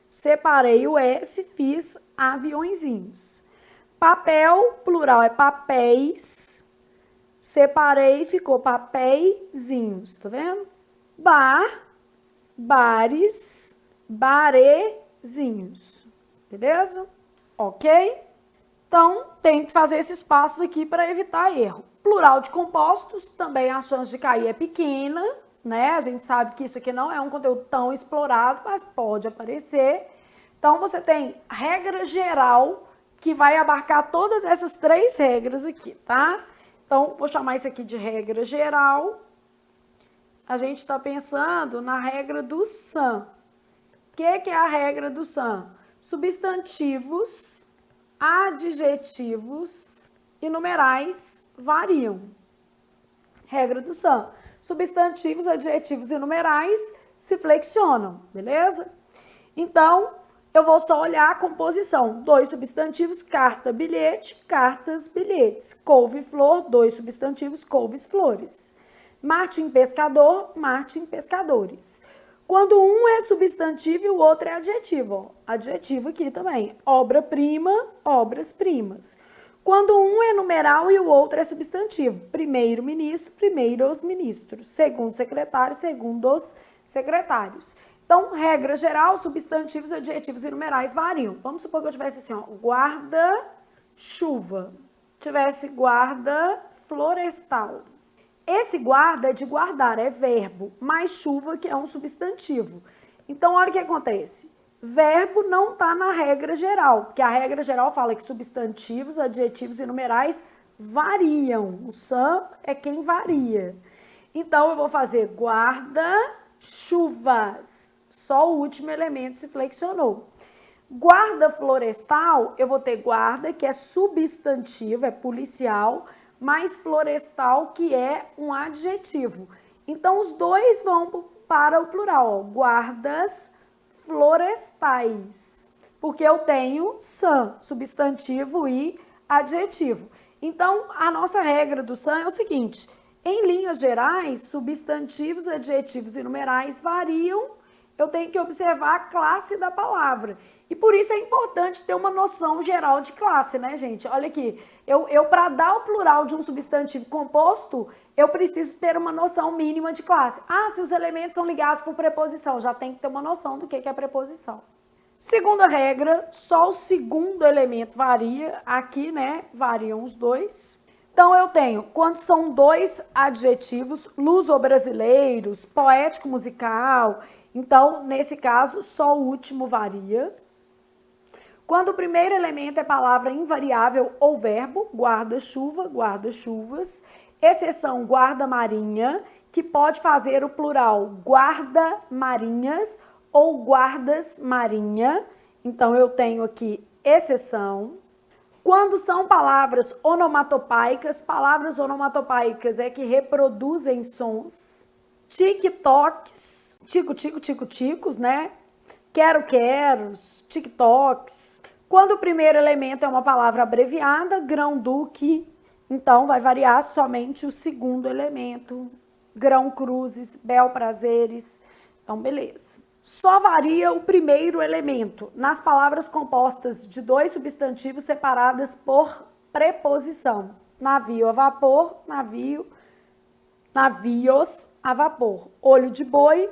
separei o S, fiz aviõezinhos. Papel, plural é papéis, separei, ficou papeizinhos, tá vendo? Bar, bares, barezinhos, beleza? Ok? Então, tem que fazer esses passos aqui para evitar erro. Plural de compostos, também a chance de cair é pequena, né? A gente sabe que isso aqui não é um conteúdo tão explorado, mas pode aparecer. Então, você tem regra geral, que vai abarcar todas essas três regras aqui, tá? Então, vou chamar isso aqui de regra geral. A gente está pensando na regra do SAM. O que é a regra do SAM? Substantivos, adjetivos e numerais variam. Regra do SAM. Substantivos, adjetivos e numerais se flexionam, beleza? Então, eu vou só olhar a composição. 2 substantivos, carta, bilhete, cartas, bilhetes. Couve, flor, 2 substantivos, couves, flores. Martim, pescador, Martim, pescadores. Quando um é substantivo e o outro é adjetivo. Ó. Adjetivo aqui também. Obra-prima, obras-primas. Quando um é numeral e o outro é substantivo. Primeiro-ministro, primeiros ministros. Segundo secretário, segundos secretários. Então, regra geral, substantivos, adjetivos e numerais variam. Vamos supor que eu tivesse assim, ó, guarda-chuva. Tivesse guarda florestal. Esse guarda é de guardar, é verbo, mais chuva, que é um substantivo. Então, olha o que acontece. Verbo não está na regra geral, porque a regra geral fala que substantivos, adjetivos e numerais variam. O SAM é quem varia. Então, eu vou fazer guarda chuvas. Só o último elemento se flexionou. Guarda florestal, eu vou ter guarda, que é substantivo, é policial, mais florestal, que é um adjetivo. Então, os dois vão para o plural, ó, guardas florestais, porque eu tenho san, substantivo e adjetivo. Então, a nossa regra do san é o seguinte: em linhas gerais, substantivos, adjetivos e numerais variam, eu tenho que observar a classe da palavra. E por isso é importante ter uma noção geral de classe, né, gente? Olha aqui, eu para dar o plural de um substantivo composto, eu preciso ter uma noção mínima de classe. Ah, se os elementos são ligados por preposição, já tem que ter uma noção do que é preposição. Segunda regra, só o segundo elemento varia. Aqui, né, variam os dois. Então, eu tenho, quando são dois adjetivos, luso-brasileiros, poético-musical. Então, nesse caso, só o último varia. Quando o primeiro elemento é palavra invariável ou verbo, guarda-chuva, guarda-chuvas. Exceção, guarda-marinha, que pode fazer o plural guarda-marinhas ou guardas-marinha. Então, eu tenho aqui exceção. Quando são palavras onomatopaicas é que reproduzem sons. TikToks, tico-tico-tico-ticos, né? Quero-queros, TikToks. Quando o primeiro elemento é uma palavra abreviada, grão-duque, então vai variar somente o segundo elemento. Grão-cruzes, bel-prazeres, então beleza. Só varia o primeiro elemento nas palavras compostas de dois substantivos separadas por preposição. Navio a vapor, navio, navios a vapor. Olho de boi,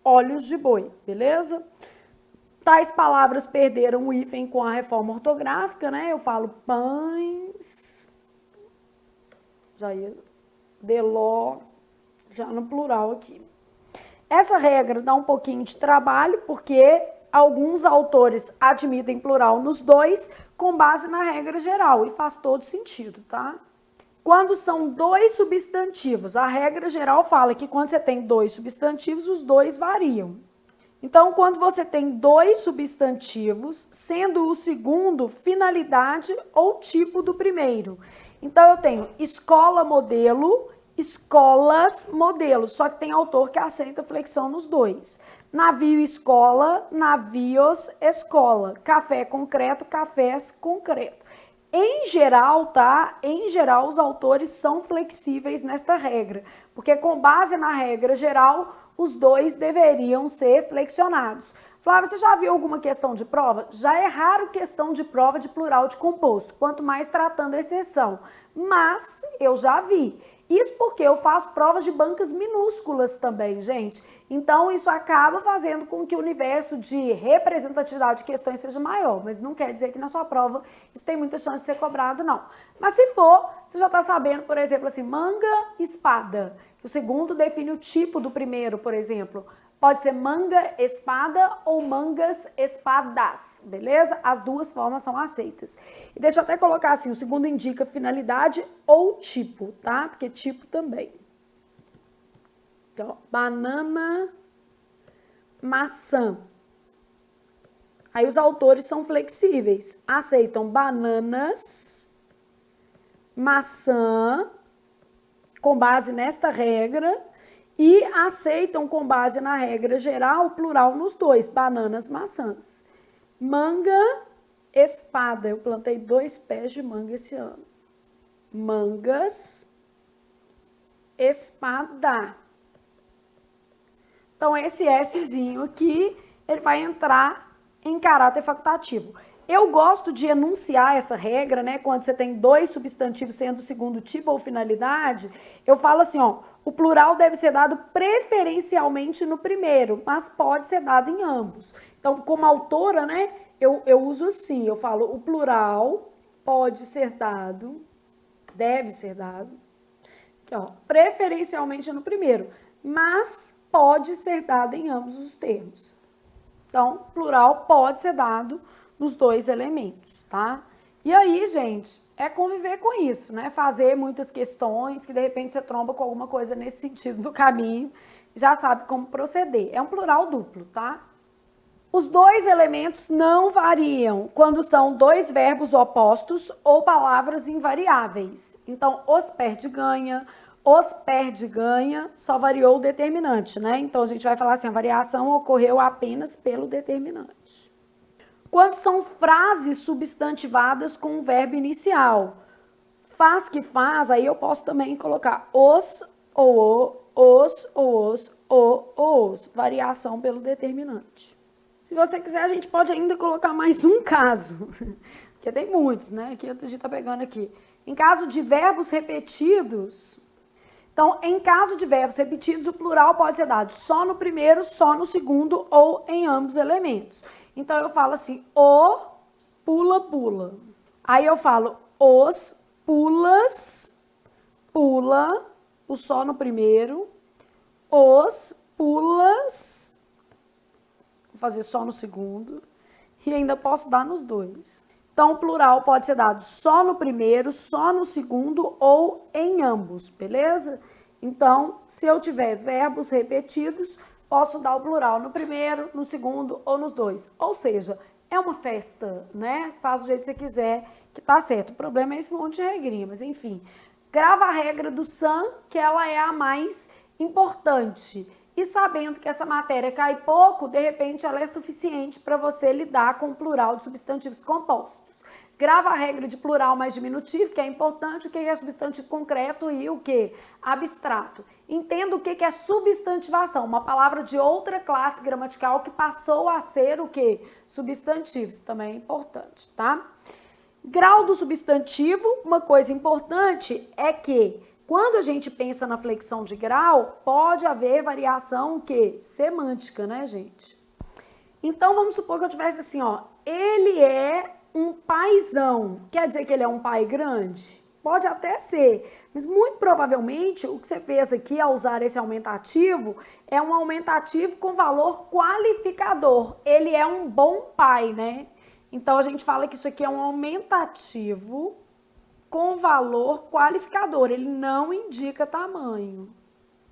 olhos de boi, beleza? Tais palavras perderam o hífen com a reforma ortográfica, né? Eu falo pães, já ia, deló, já no plural aqui. Essa regra dá um pouquinho de trabalho, porque alguns autores admitem plural nos dois com base na regra geral, e faz todo sentido, tá? Quando são dois substantivos, a regra geral fala que quando você tem dois substantivos, os dois variam. Então, quando você tem dois substantivos, sendo o segundo finalidade ou tipo do primeiro. Então, eu tenho escola modelo, escolas modelo, só que tem autor que aceita flexão nos dois. Navio escola, navios escola. Café concreto, cafés concreto. Em geral, tá? Em geral, os autores são flexíveis nesta regra, porque com base na regra geral, os dois deveriam ser flexionados. Flávia, você já viu alguma questão de prova? Já é raro questão de prova de plural de composto, quanto mais tratando a exceção. Mas eu já vi. Isso porque eu faço provas de bancas minúsculas também, gente. Então, isso acaba fazendo com que o universo de representatividade de questões seja maior. Mas não quer dizer que na sua prova isso tem muita chance de ser cobrado, não. Mas se for, você já está sabendo, por exemplo, assim, manga, espada. O segundo define o tipo do primeiro, por exemplo. Pode ser manga, espada ou mangas, espadas, beleza? As duas formas são aceitas. E deixa eu até colocar assim, o segundo indica finalidade ou tipo, tá? Porque tipo também. Então, banana, maçã. Aí os autores são flexíveis, aceitam bananas, maçã, com base nesta regra, e aceitam com base na regra geral, plural nos dois, bananas, maçãs. Manga, espada. Eu plantei 2 pés de manga esse ano. Mangas, espada. Então, esse Szinho aqui, ele vai entrar em caráter facultativo. Eu gosto de enunciar essa regra, né? Quando você tem 2 substantivos sendo o segundo tipo ou finalidade, eu falo assim, ó, o plural deve ser dado preferencialmente no primeiro, mas pode ser dado em ambos. Então, como autora, né, eu uso assim, eu falo, o plural pode ser dado, deve ser dado, aqui, ó, preferencialmente no primeiro, mas pode ser dado em ambos os termos. Então, plural pode ser dado nos 2 elementos, tá? E aí, gente, é conviver com isso, né? Fazer muitas questões, que de repente você tromba com alguma coisa nesse sentido no caminho, já sabe como proceder. É um plural duplo, tá? Os dois elementos não variam quando são dois verbos opostos ou palavras invariáveis. Então, os perde, ganha, só variou o determinante, né? Então, a gente vai falar assim, a variação ocorreu apenas pelo determinante. Quando são frases substantivadas com o verbo inicial, faz que faz, aí eu posso também colocar os ou os, variação pelo determinante. Se você quiser, a gente pode ainda colocar mais um caso, porque tem muitos, né? Aqui a gente está pegando aqui. Em caso de verbos repetidos, então, em caso de verbos repetidos, o plural pode ser dado só no primeiro, só no segundo ou em ambos os elementos. Então, eu falo assim, o pula, pula. Aí eu falo os pulas, pula, o só no primeiro, os pulas, vou fazer só no segundo, e ainda posso dar nos dois. Então, o plural pode ser dado só no primeiro, só no segundo ou em ambos, beleza? Então, se eu tiver verbos repetidos, posso dar o plural no primeiro, no segundo ou nos dois. Ou seja, é uma festa, né? Você faz do jeito que você quiser, que tá certo. O problema é esse monte de regrinha, mas enfim. Grava a regra do SAM, que ela é a mais importante. E sabendo que essa matéria cai pouco, de repente ela é suficiente para você lidar com o plural de substantivos compostos. Grava a regra de plural mais diminutivo, que é importante, o que é substantivo concreto e o que? Abstrato. Entenda o que é substantivação, uma palavra de outra classe gramatical que passou a ser o que? Substantivo, isso também é importante, tá? Grau do substantivo, uma coisa importante é que quando a gente pensa na flexão de grau, pode haver variação o quê? Semântica, né, gente? Então, vamos supor que eu tivesse assim, ó, ele é um paizão. Quer dizer que ele é um pai grande? Pode até ser, mas muito provavelmente o que você fez aqui ao usar esse aumentativo é um aumentativo com valor qualificador. Ele é um bom pai, né? Então, a gente fala que isso aqui é um aumentativo com valor qualificador, ele não indica tamanho.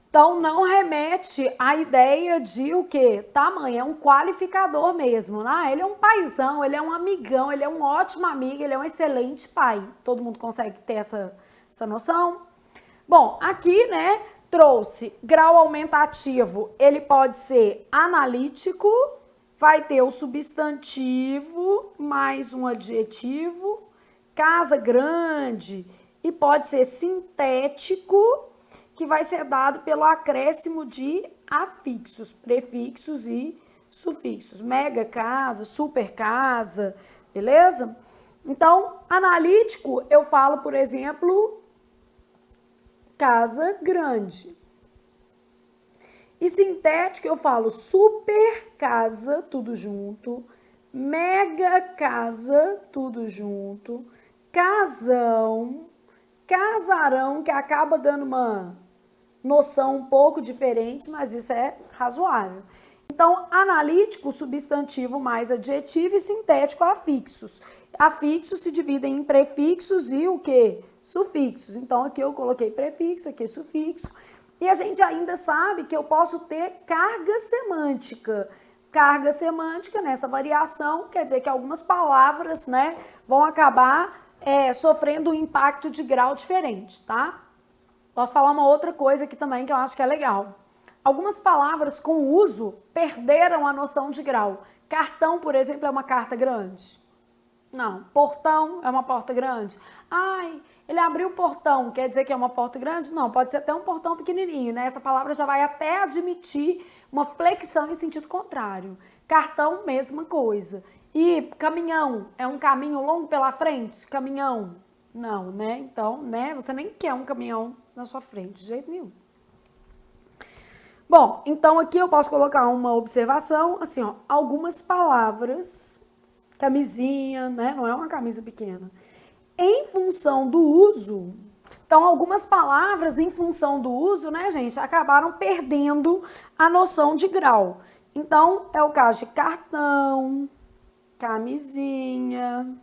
Então, não remete à ideia de o quê? Tamanho, é um qualificador mesmo. Ah, ele é um paizão, ele é um amigão, ele é um ótimo amigo, ele é um excelente pai. Todo mundo consegue ter essa noção? Bom, aqui, né, trouxe grau aumentativo, ele pode ser analítico, vai ter o substantivo mais um adjetivo, casa grande, e pode ser sintético, que vai ser dado pelo acréscimo de afixos, prefixos e sufixos. Mega casa, super casa, beleza? Então, analítico, eu falo, por exemplo, casa grande. E sintético, eu falo super casa, tudo junto, mega casa, tudo junto, casão, casarão, que acaba dando uma noção um pouco diferente, mas isso é razoável. Então, analítico, substantivo mais adjetivo e sintético, afixos. Afixos se dividem em prefixos e o quê? Sufixos. Então, aqui eu coloquei prefixo, aqui sufixo. E a gente ainda sabe que eu posso ter carga semântica. Carga semântica, nessa variação, quer dizer que algumas palavras, né, vão acabar sofrendo um impacto de grau diferente, tá? Posso falar uma outra coisa aqui também que eu acho que é legal. Algumas palavras com uso perderam a noção de grau. Cartão, por exemplo, é uma carta grande? Não. Portão é uma porta grande? Ai, ele abriu o portão, quer dizer que é uma porta grande? Não, pode ser até um portão pequenininho, né? Essa palavra já vai até admitir uma flexão em sentido contrário. Cartão, mesma coisa. E caminhão, é um caminho longo pela frente? Caminhão? Não, né? Então, né? Você nem quer um caminhão na sua frente, de jeito nenhum. Bom, então aqui eu posso colocar uma observação, assim, ó, algumas palavras, camisinha, né? Não é uma camisa pequena. Em função do uso, então algumas palavras em função do uso, né, gente, acabaram perdendo a noção de grau. Então, é o caso de cartão, camisinha,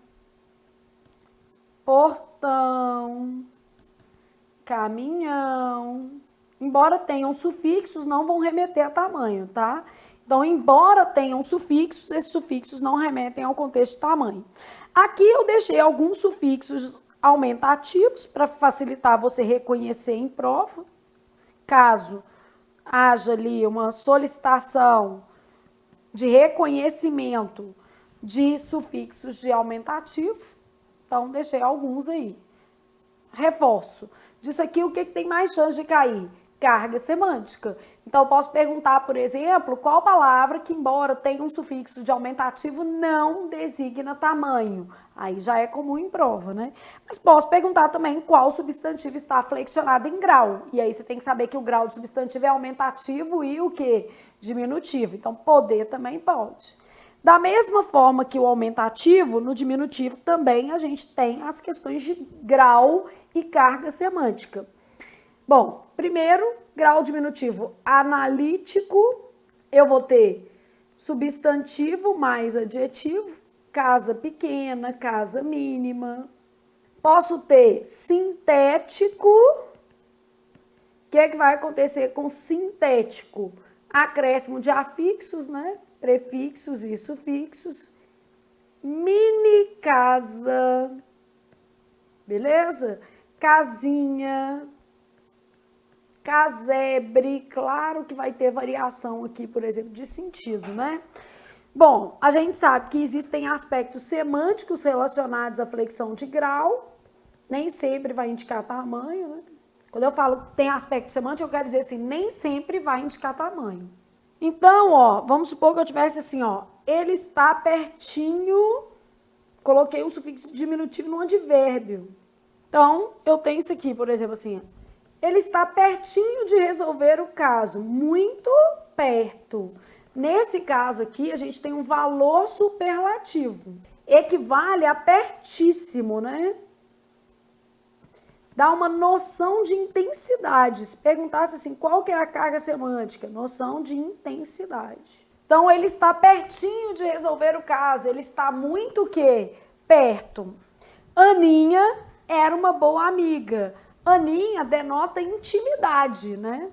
portão, caminhão. Embora tenham sufixos, não vão remeter a tamanho, tá? Então, embora tenham sufixos, esses sufixos não remetem ao contexto de tamanho. Aqui eu deixei alguns sufixos aumentativos para facilitar você reconhecer em prova. Caso haja ali uma solicitação de reconhecimento de sufixos de aumentativo, então deixei alguns aí. Reforço. Disso aqui, o que tem mais chance de cair? Carga semântica. Então, eu posso perguntar, por exemplo, qual palavra que, embora tenha um sufixo de aumentativo, não designa tamanho. Aí já é comum em prova, né? Mas posso perguntar também qual substantivo está flexionado em grau. E aí você tem que saber que o grau de substantivo é aumentativo e o quê? Diminutivo. Então, poder também pode. Da mesma forma que o aumentativo, no diminutivo também a gente tem as questões de grau e carga semântica. Bom, primeiro, grau diminutivo analítico, eu vou ter substantivo mais adjetivo, casa pequena, casa mínima. Posso ter sintético. O que é que vai acontecer com sintético? Acréscimo de afixos, né? Prefixos e sufixos. Mini casa, beleza? Casinha, casebre, claro que vai ter variação aqui, por exemplo, de sentido, né? Bom, a gente sabe que existem aspectos semânticos relacionados à flexão de grau, nem sempre vai indicar tamanho, né? Quando eu falo tem aspecto semântico, eu quero dizer assim, nem sempre vai indicar tamanho. Então, ó, vamos supor que eu tivesse assim, ó, ele está pertinho, coloquei um sufixo diminutivo no advérbio. Então, eu tenho isso aqui, por exemplo, assim, ele está pertinho de resolver o caso, muito perto. Nesse caso aqui, a gente tem um valor superlativo, equivale a pertíssimo, né? Dá uma noção de intensidade. Se perguntasse assim, qual que é a carga semântica? Noção de intensidade. Então, ele está pertinho de resolver o caso. Ele está muito o quê? Perto. Aninha era uma boa amiga. Aninha denota intimidade, né?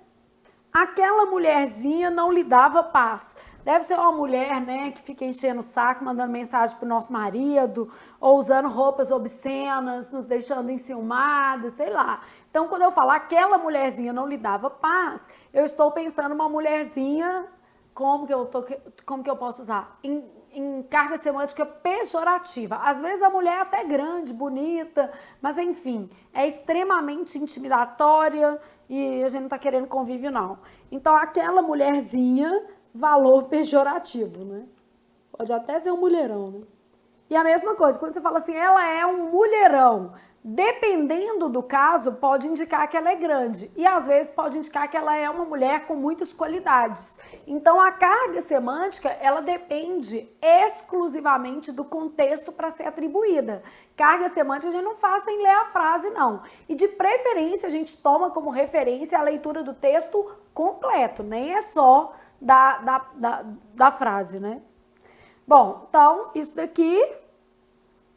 Aquela mulherzinha não lhe dava paz. Deve ser uma mulher, né, que fica enchendo o saco, mandando mensagem pro nosso marido, ou usando roupas obscenas, nos deixando enciumados, sei lá. Então, quando eu falo aquela mulherzinha não lhe dava paz, eu estou pensando uma mulherzinha, como que eu posso usar? Em carga semântica pejorativa. Às vezes a mulher é até grande, bonita, mas enfim, é extremamente intimidatória e a gente não tá querendo convívio, não. Então, aquela mulherzinha, valor pejorativo, né? Pode até ser um mulherão, né? E a mesma coisa, quando você fala assim, ela é um mulherão, dependendo do caso, pode indicar que ela é grande. E às vezes pode indicar que ela é uma mulher com muitas qualidades. Então, a carga semântica, ela depende exclusivamente do contexto para ser atribuída. Carga semântica a gente não faz sem ler a frase, não. E de preferência, a gente toma como referência a leitura do texto completo, nem é só da frase, né? Bom, então, isso daqui,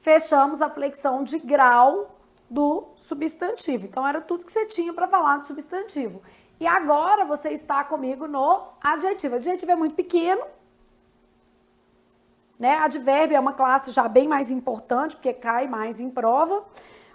fechamos a flexão de grau do substantivo. Então, era tudo que você tinha para falar do substantivo. E agora você está comigo no adjetivo. Adjetivo é muito pequeno, né? Advérbio é uma classe já bem mais importante, porque cai mais em prova.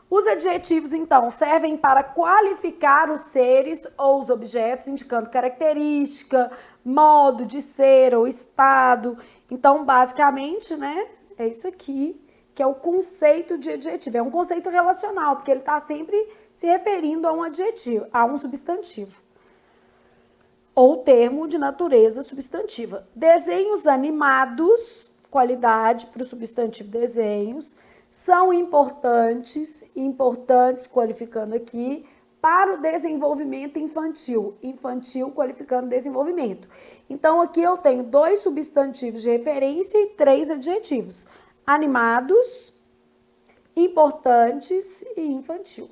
Os adjetivos, então, servem para qualificar os seres ou os objetos, indicando característica, modo de ser ou estado. Então, basicamente, né, é isso aqui, que é o conceito de adjetivo. É um conceito relacional, porque ele está sempre se referindo a um adjetivo, a um substantivo. Ou termo de natureza substantiva. Desenhos animados, qualidade para o substantivo desenhos, são importantes qualificando aqui, para o desenvolvimento infantil. Infantil qualificando desenvolvimento. Então, aqui eu tenho 2 substantivos de referência e 3 adjetivos. Animados, importantes e infantil.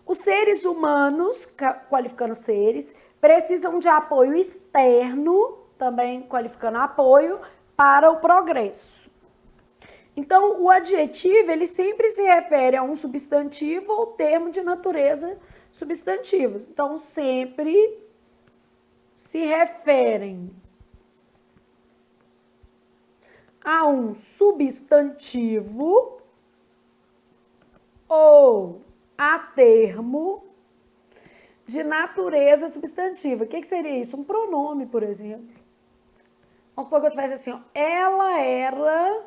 Os seres humanos, qualificando seres, precisam de apoio externo, também qualificando apoio, para o progresso. Então, o adjetivo, ele sempre se refere a um substantivo ou termo de natureza substantivos. Então, sempre se referem a um substantivo ou a termo de natureza substantiva. O que seria isso? Um pronome, por exemplo. Vamos supor que eu tivesse assim, ó, ela era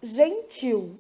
gentil.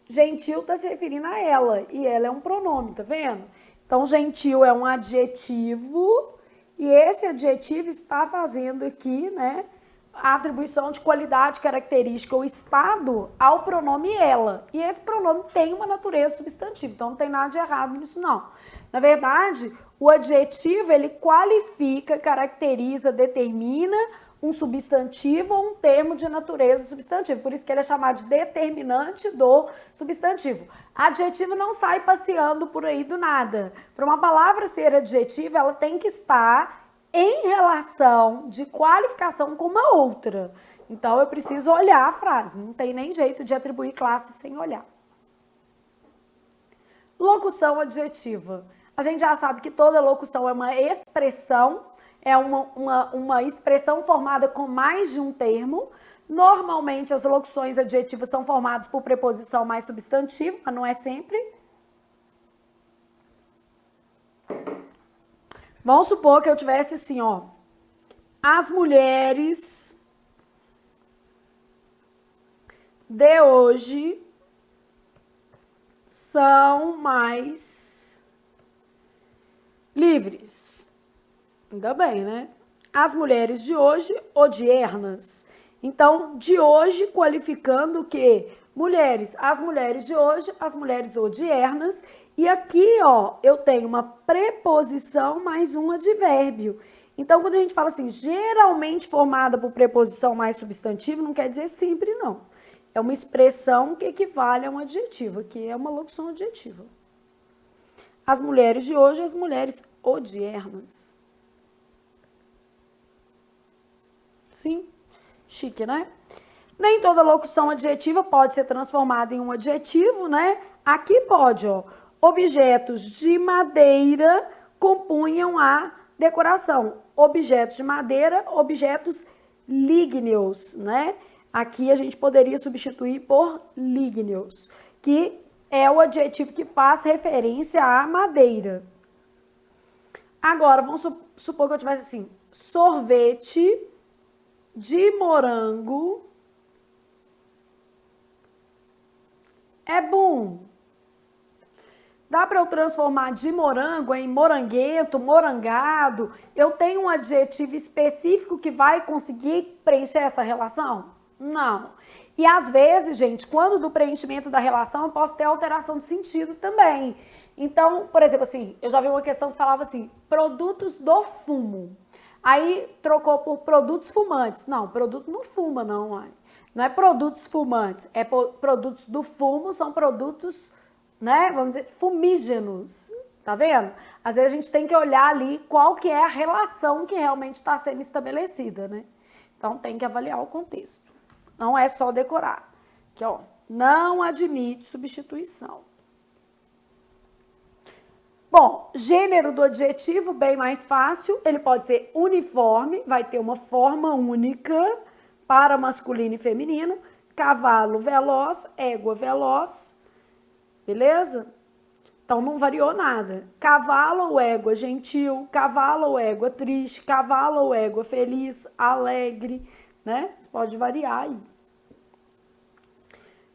Gentil está se referindo a ela, e ela é um pronome, tá vendo? Então, gentil é um adjetivo, e esse adjetivo está fazendo aqui, né, a atribuição de qualidade, característica ou estado ao pronome ela. E esse pronome tem uma natureza substantiva, então não tem nada de errado nisso, não. Na verdade, o adjetivo, ele qualifica, caracteriza, determina um substantivo ou um termo de natureza substantiva. Por isso que ele é chamado de determinante do substantivo. Adjetivo não sai passeando por aí do nada. Para uma palavra ser adjetiva, ela tem que estar em relação de qualificação com uma outra. Então, eu preciso olhar a frase. Não tem nem jeito de atribuir classe sem olhar. Locução adjetiva. A gente já sabe que toda locução é uma expressão, é uma expressão formada com mais de um termo. Normalmente, as locuções adjetivas são formadas por preposição mais substantivo, mas não é sempre. Vamos supor que eu tivesse assim, ó. As mulheres de hoje são mais livres. Ainda bem, né? As mulheres de hoje, odiernas. Então, de hoje, qualificando o quê? Mulheres. As mulheres de hoje, as mulheres odiernas. E aqui, ó, eu tenho uma preposição mais um advérbio. Então, quando a gente fala assim, geralmente formada por preposição mais substantivo, não quer dizer sempre, não. É uma expressão que equivale a um adjetivo, que é uma locução adjetiva. As mulheres de hoje, as mulheres odiernas. Sim, chique, né? Nem toda locução adjetiva pode ser transformada em um adjetivo, né? Aqui pode, ó. Objetos de madeira compunham a decoração. Objetos de madeira, objetos lígneos, né? Aqui a gente poderia substituir por lígneos, que é o adjetivo que faz referência à madeira. Agora, vamos supor que eu tivesse assim, sorvete de morango é bom. Dá para eu transformar de morango em moranguento, morangado? Eu tenho um adjetivo específico que vai conseguir preencher essa relação? Não. E às vezes, gente, quando do preenchimento da relação, eu posso ter alteração de sentido também. Então, por exemplo, assim, eu já vi uma questão que falava assim, produtos do fumo. Aí trocou por produtos fumantes. Não, produto não fuma, não. Ai. Não é produtos fumantes, é produtos do fumo, são produtos, né, vamos dizer, fumígenos, tá vendo? Às vezes a gente tem que olhar ali qual que é a relação que realmente está sendo estabelecida, né? Então tem que avaliar o contexto. Não é só decorar. Aqui, ó, não admite substituição. Bom, gênero do adjetivo, bem mais fácil, ele pode ser uniforme, vai ter uma forma única para masculino e feminino, cavalo veloz, égua veloz, beleza? Então, não variou nada. Cavalo ou égua gentil, cavalo ou égua triste, cavalo ou égua feliz, alegre, né? Pode variar aí.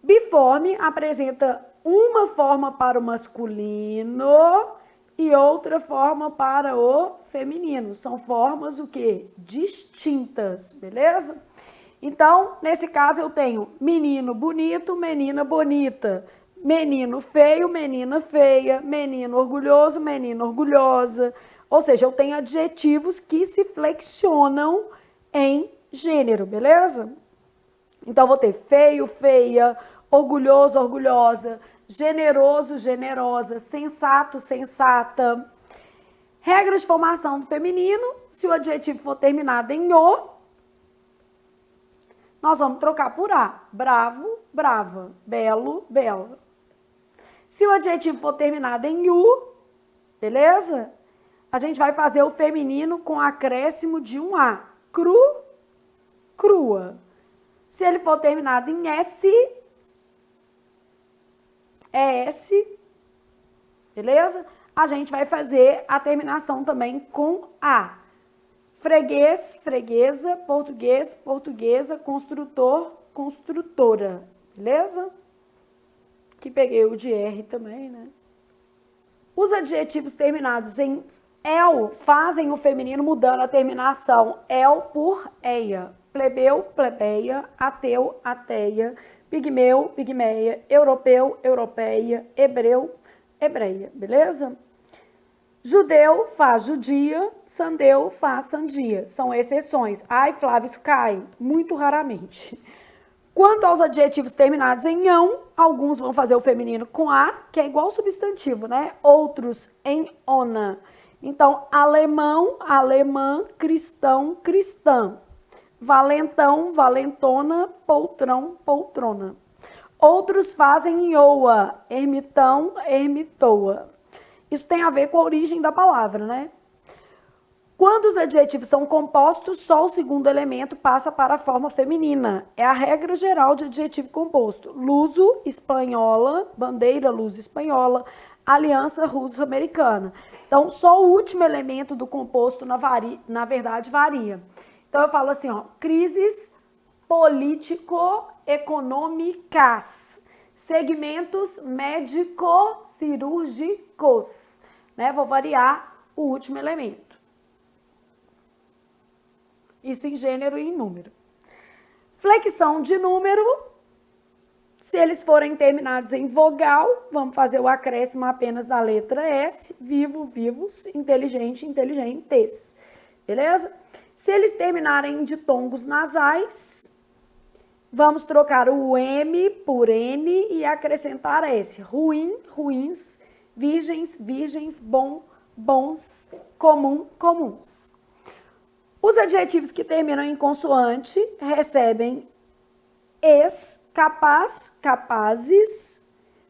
Biforme apresenta uma forma para o masculino e outra forma para o feminino. São formas o quê? Distintas, beleza? Então, nesse caso eu tenho menino bonito, menina bonita. Menino feio, menina feia, menino orgulhoso, menina orgulhosa. Ou seja, eu tenho adjetivos que se flexionam em gênero, beleza? Então, vou ter feio, feia, orgulhoso, orgulhosa, generoso, generosa, sensato, sensata. Regras de formação do feminino, se o adjetivo for terminado em o, nós vamos trocar por A. Bravo, brava. Belo, bela. Se o adjetivo for terminado em U, beleza? A gente vai fazer o feminino com acréscimo de um A. Cru, crua. Se ele for terminado em S, é S, beleza? A gente vai fazer a terminação também com A. Freguês, freguesa, português, portuguesa, construtor, construtora, beleza? Que peguei o de R também, né? Os adjetivos terminados em el fazem o feminino mudando a terminação el por eia. Plebeu, plebeia, ateu, ateia, pigmeu, pigmeia, europeu, europeia, hebreu, hebreia, beleza? Judeu faz judia, sandeu faz sandia. São exceções. Ai, Flávio, isso cai muito raramente. Quanto aos adjetivos terminados em ão, alguns vão fazer o feminino com a, que é igual ao substantivo, né? Outros em ona. Então, alemão, alemã, cristão, cristã. Valentão, valentona, poltrão, poltrona. Outros fazem ioa, ermitão, ermitoa. Isso tem a ver com a origem da palavra, né? Quando os adjetivos são compostos, só o segundo elemento passa para a forma feminina. É a regra geral de adjetivo composto. Luso, espanhola, bandeira luso espanhola, aliança russo-americana. Então, só o último elemento do composto, na verdade, varia. Então, eu falo assim, ó, crises político-econômicas, segmentos médico-cirúrgicos, né? Vou variar o último elemento. Isso em gênero e em número. Flexão de número, se eles forem terminados em vogal, vamos fazer o acréscimo apenas da letra S, vivo, vivos, inteligente, inteligentes, beleza? Se eles terminarem em ditongos nasais, vamos trocar o M por N e acrescentar S. Ruim, ruins, virgens, virgens, bom, bons, comum, comuns. Os adjetivos que terminam em consoante recebem es, capaz, capazes,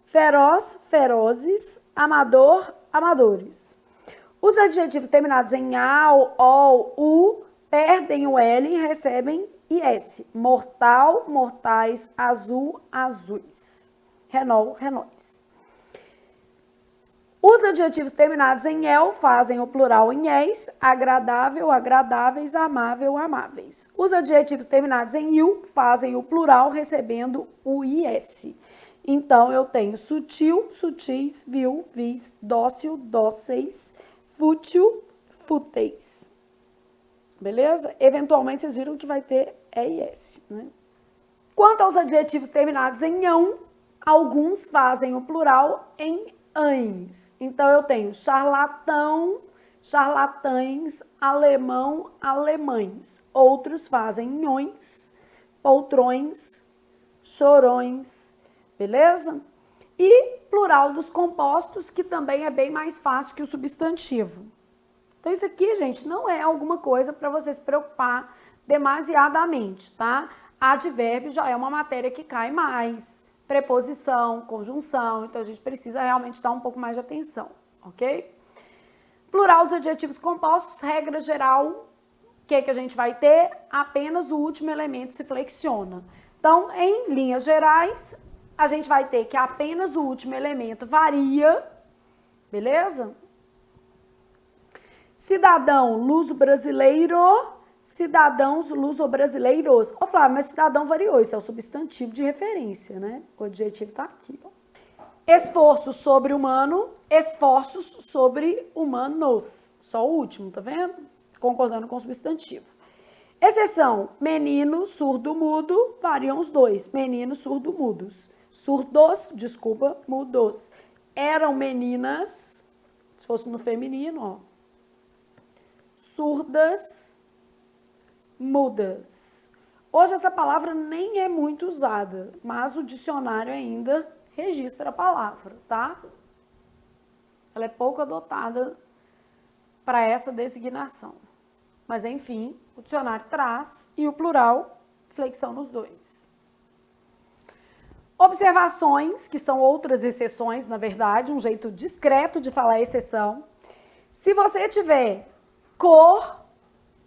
feroz, ferozes, amador, amadores. Os adjetivos terminados em ao, ol, u, perdem o L e recebem IS. Mortal, mortais, azul, azuis. Renol, renóis. Os adjetivos terminados em el fazem o plural em es, agradável, agradáveis, amável, amáveis. Os adjetivos terminados em il fazem o plural recebendo o is. Então, eu tenho sutil, sutis, vil, vis, dócil, dóceis, fútil, fúteis. Beleza? Eventualmente, vocês viram que vai ter ES, né? Quanto aos adjetivos terminados em ão, alguns fazem o plural em ães. Então, eu tenho charlatão, charlatães, alemão, alemães. Outros fazem nhões, poltrões, chorões, beleza? E plural dos compostos, que também é bem mais fácil que o substantivo. Então, isso aqui, gente, não é alguma coisa para você se preocupar demasiadamente, tá? Advérbio já é uma matéria que cai mais. Preposição, conjunção, então a gente precisa realmente dar um pouco mais de atenção, ok? Plural dos adjetivos compostos, regra geral, o que que a gente vai ter? Apenas o último elemento se flexiona. Então, em linhas gerais, a gente vai ter que apenas o último elemento varia, beleza? Cidadão luso-brasileiro, cidadãos luso-brasileiros. Ô, Flávio, mas cidadão variou, isso é o substantivo de referência, né? O adjetivo tá aqui, ó. Esforço sobre-humano, esforços sobre-humanos. Só o último, tá vendo? Concordando com o substantivo. Exceção, menino, surdo, mudo, variam os dois. Menino, surdo, mudos. Surdos, desculpa, mudos. Eram meninas, se fosse no feminino, ó. Surdas, mudas. Hoje essa palavra nem é muito usada, mas o dicionário ainda registra a palavra, tá? Ela é pouco adotada para essa designação. Mas, enfim, o dicionário traz e o plural flexão nos dois. Observações, que são outras exceções, na verdade, um jeito discreto de falar exceção. Se você tiver cor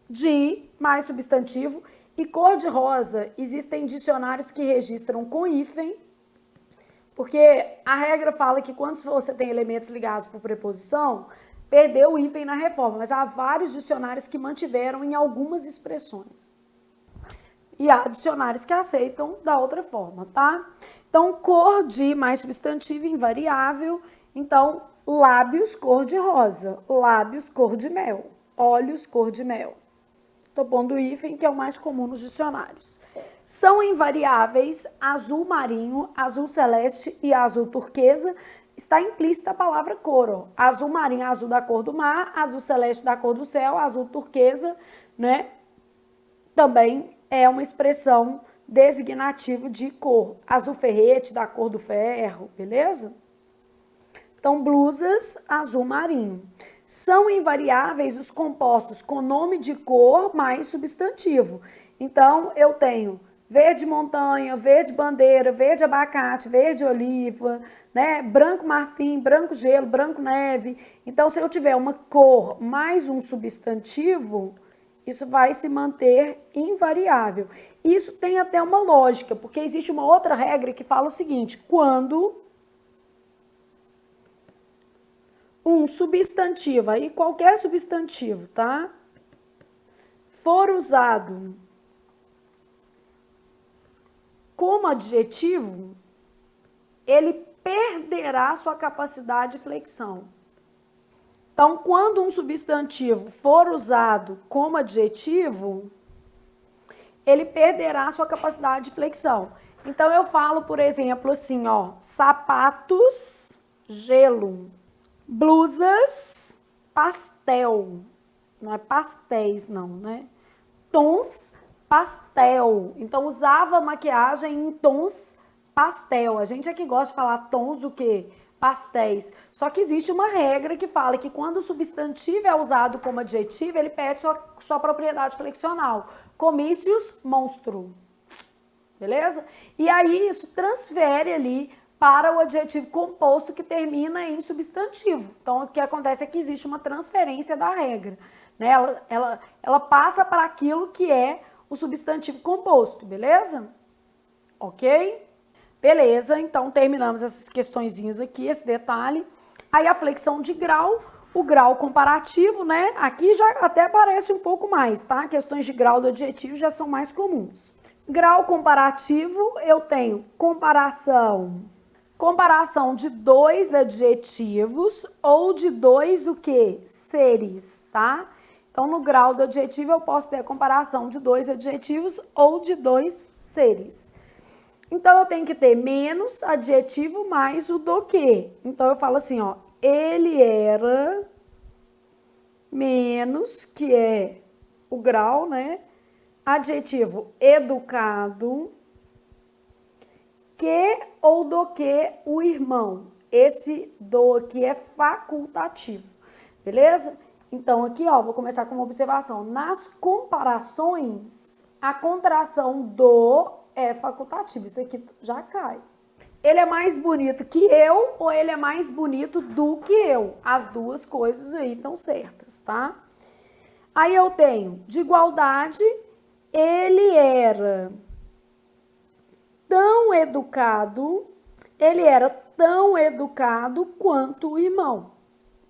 de mais substantivo e cor de rosa, existem dicionários que registram com hífen, porque a regra fala que quando você tem elementos ligados por preposição, perdeu o hífen na reforma, mas há vários dicionários que mantiveram em algumas expressões. E há dicionários que aceitam da outra forma, tá? Então, cor de mais substantivo invariável. Então, lábios, cor de rosa. Lábios, cor de mel. Olhos, cor de mel. Estou pondo o hífen, que é o mais comum nos dicionários. São invariáveis azul marinho, azul celeste e azul turquesa. Está implícita a palavra cor. Ó. Azul marinho, azul da cor do mar. Azul celeste da cor do céu. Azul turquesa, né? Também é uma expressão designativo de cor. Azul ferrete, da cor do ferro, beleza? Então, blusas, azul marinho. São invariáveis os compostos com nome de cor mais substantivo. Então, eu tenho verde montanha, verde bandeira, verde abacate, verde oliva, né? Branco marfim, branco gelo, branco neve. Então, se eu tiver uma cor mais um substantivo, isso vai se manter invariável. Isso tem até uma lógica, porque existe uma outra regra que fala o seguinte: quando um substantivo, aí qualquer substantivo, tá? For usado como adjetivo, ele perderá sua capacidade de flexão. Então, quando um substantivo for usado como adjetivo, ele perderá sua capacidade de flexão. Então, eu falo, por exemplo, assim, ó, sapatos, gelo, blusas, pastel. Não é pastéis, não, né? Tons, pastel. Então, usava maquiagem em tons pastel. A gente aqui gosta de falar tons do quê? Pastéis. Só que existe uma regra que fala que quando o substantivo é usado como adjetivo, ele perde sua propriedade flexional. Comícios, monstro. Beleza? E aí isso transfere ali para o adjetivo composto que termina em substantivo. Então, o que acontece é que existe uma transferência da regra. Né? Ela passa para aquilo que é o substantivo composto, beleza? Ok? Beleza, então terminamos essas questõezinhas aqui, esse detalhe. Aí a flexão de grau, o grau comparativo, né? Aqui já até aparece um pouco mais, tá? Questões de grau do adjetivo já são mais comuns. Grau comparativo, eu tenho comparação de dois adjetivos ou de dois o quê? Seres, tá? Então, no grau do adjetivo, eu posso ter a comparação de dois adjetivos ou de dois seres. Então, eu tenho que ter menos adjetivo mais o do que. Então, eu falo assim, ó, ele era menos, que é o grau, né? Adjetivo educado, que ou do que o irmão. Esse do aqui é facultativo, beleza? Então, aqui, ó, vou começar com uma observação. Nas comparações, a contração do é facultativo. Isso aqui já cai. Ele é mais bonito que eu ou ele é mais bonito do que eu? As duas coisas aí estão certas, tá? Aí eu tenho de igualdade, ele era tão educado quanto o irmão,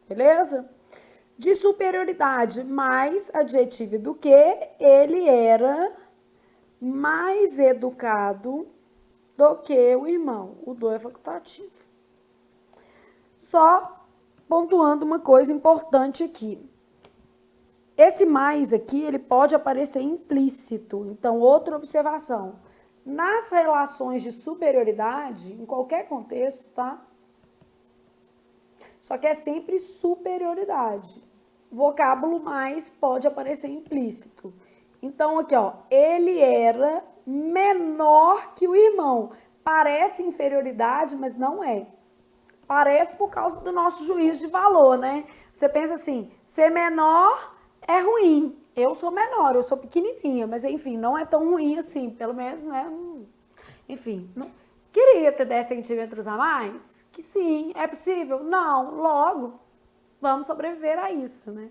beleza? De superioridade, mais adjetivo do que, ele era mais educado do que o irmão. O do é facultativo. Só pontuando uma coisa importante aqui. Esse mais aqui, ele pode aparecer implícito. Então, outra observação. Nas relações de superioridade, em qualquer contexto, tá? Só que é sempre superioridade. Vocábulo mais pode aparecer implícito. Então, aqui, ó, ele era menor que o irmão. Parece inferioridade, mas não é. Parece por causa do nosso juízo de valor, né? Você pensa assim, ser menor é ruim, Eu sou menor, eu sou pequenininha, mas enfim, não é tão ruim assim, pelo menos, né? Enfim, não... Queria ter 10 centímetros a mais? Que sim, é possível? Não, logo, vamos sobreviver a isso, né?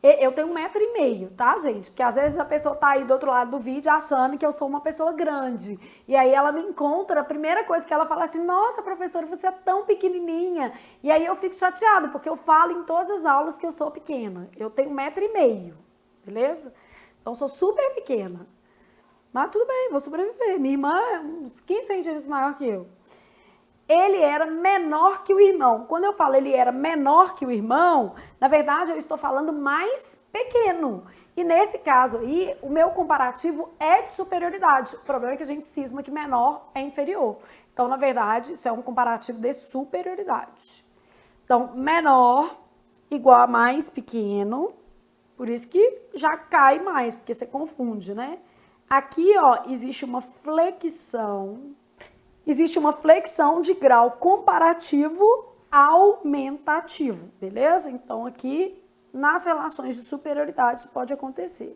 Eu tenho 1,5 m, tá, gente? Porque às vezes a pessoa tá aí do outro lado do vídeo achando que eu sou uma pessoa grande. E aí ela me encontra, a primeira coisa que ela fala assim, nossa, professora, você é tão pequenininha. E aí eu fico chateada, porque eu falo em todas as aulas que eu sou pequena. Eu tenho 1,5 m, beleza? Então eu sou super pequena. Mas tudo bem, vou sobreviver. Minha irmã é uns 15 centímetros maior que eu. Ele era menor que o irmão. Quando eu falo ele era menor que o irmão, na verdade eu estou falando mais pequeno. E nesse caso aí, o meu comparativo é de superioridade. O problema é que a gente cisma que menor é inferior. Então, na verdade, isso é um comparativo de superioridade. Então, menor igual a mais pequeno. Por isso que já cai mais, porque você confunde, né? Aqui, ó, existe uma flexão de grau comparativo aumentativo, beleza? Então, aqui, nas relações de superioridade, isso pode acontecer.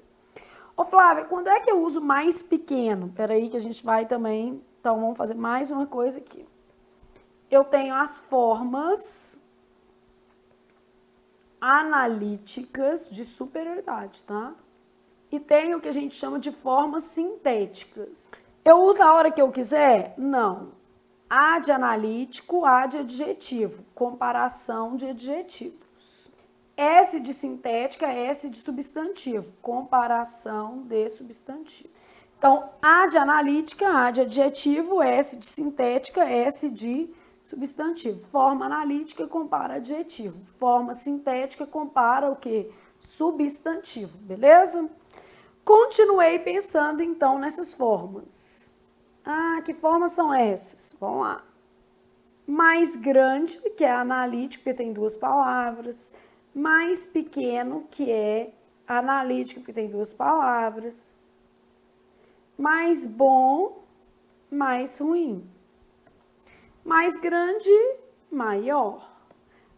Ô, Flávia, quando é que eu uso mais pequeno? Peraí que a gente vai também... Então, vamos fazer mais uma coisa aqui. Eu tenho as formas analíticas de superioridade, tá? E tenho o que a gente chama de formas sintéticas. Eu uso a hora que eu quiser? Não. A de analítico, A de adjetivo. Comparação de adjetivos. S de sintética, S de substantivo. Comparação de substantivo. Então, A de analítica, A de adjetivo, S de sintética, S de substantivo. Forma analítica compara adjetivo. Forma sintética compara o quê? Substantivo, beleza? Continuei pensando, então, nessas formas. Ah, que formas são essas? Vamos lá. Mais grande, que é analítico, porque tem duas palavras. Mais pequeno, que é analítico, porque tem duas palavras. Mais bom, mais ruim. Mais grande, maior.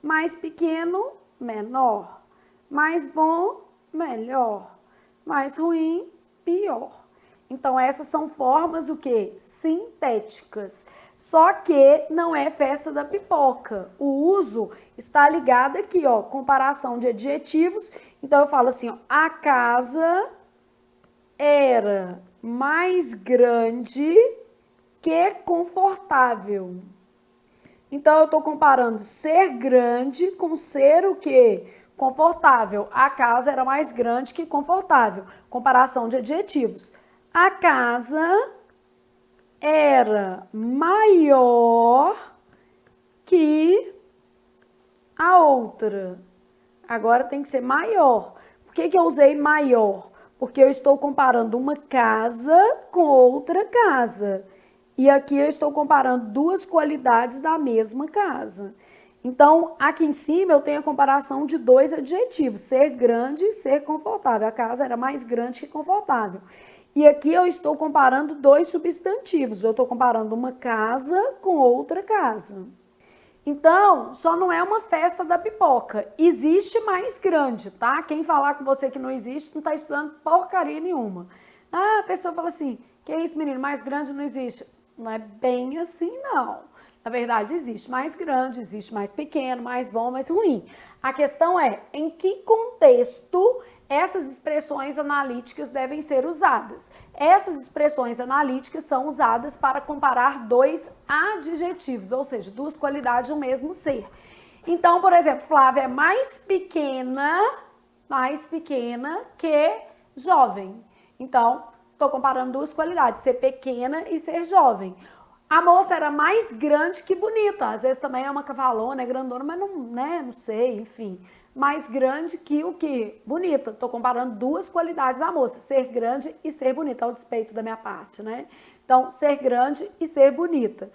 Mais pequeno, menor. Mais bom, melhor. Mais ruim, pior. Então, essas são formas o quê? Sintéticas. Só que não é festa da pipoca. O uso está ligado aqui, ó, comparação de adjetivos. Então, eu falo assim, ó, a casa era mais grande que confortável. Então, eu estou comparando ser grande com ser o quê? Confortável. A casa era mais grande que confortável. Comparação de adjetivos. A casa era maior que a outra. Agora tem que ser maior. Por que eu usei maior? Porque eu estou comparando uma casa com outra casa. E aqui eu estou comparando duas qualidades da mesma casa. Então, aqui em cima eu tenho a comparação de dois adjetivos, ser grande e ser confortável. A casa era mais grande que confortável. E aqui eu estou comparando dois substantivos. Eu estou comparando uma casa com outra casa. Então, só não é uma festa da pipoca. Existe mais grande, tá? Quem falar com você que não existe, não está estudando porcaria nenhuma. Ah, a pessoa fala assim, que isso, menino, mais grande não existe. Não é bem assim, não. Na verdade, existe mais grande, existe mais pequeno, mais bom, mais ruim. A questão é, em que contexto essas expressões analíticas devem ser usadas? Essas expressões analíticas são usadas para comparar dois adjetivos, ou seja, duas qualidades do mesmo ser. Então, por exemplo, Flávia é mais pequena que jovem. Então, estou comparando duas qualidades, ser pequena e ser jovem. A moça era mais grande que bonita. Às vezes também é uma cavalona, é grandona, mas não, né, não sei, enfim. Mais grande que o quê? Bonita. Estou comparando duas qualidades da moça, ser grande e ser bonita, ao despeito da minha parte, né? Então, ser grande e ser bonita.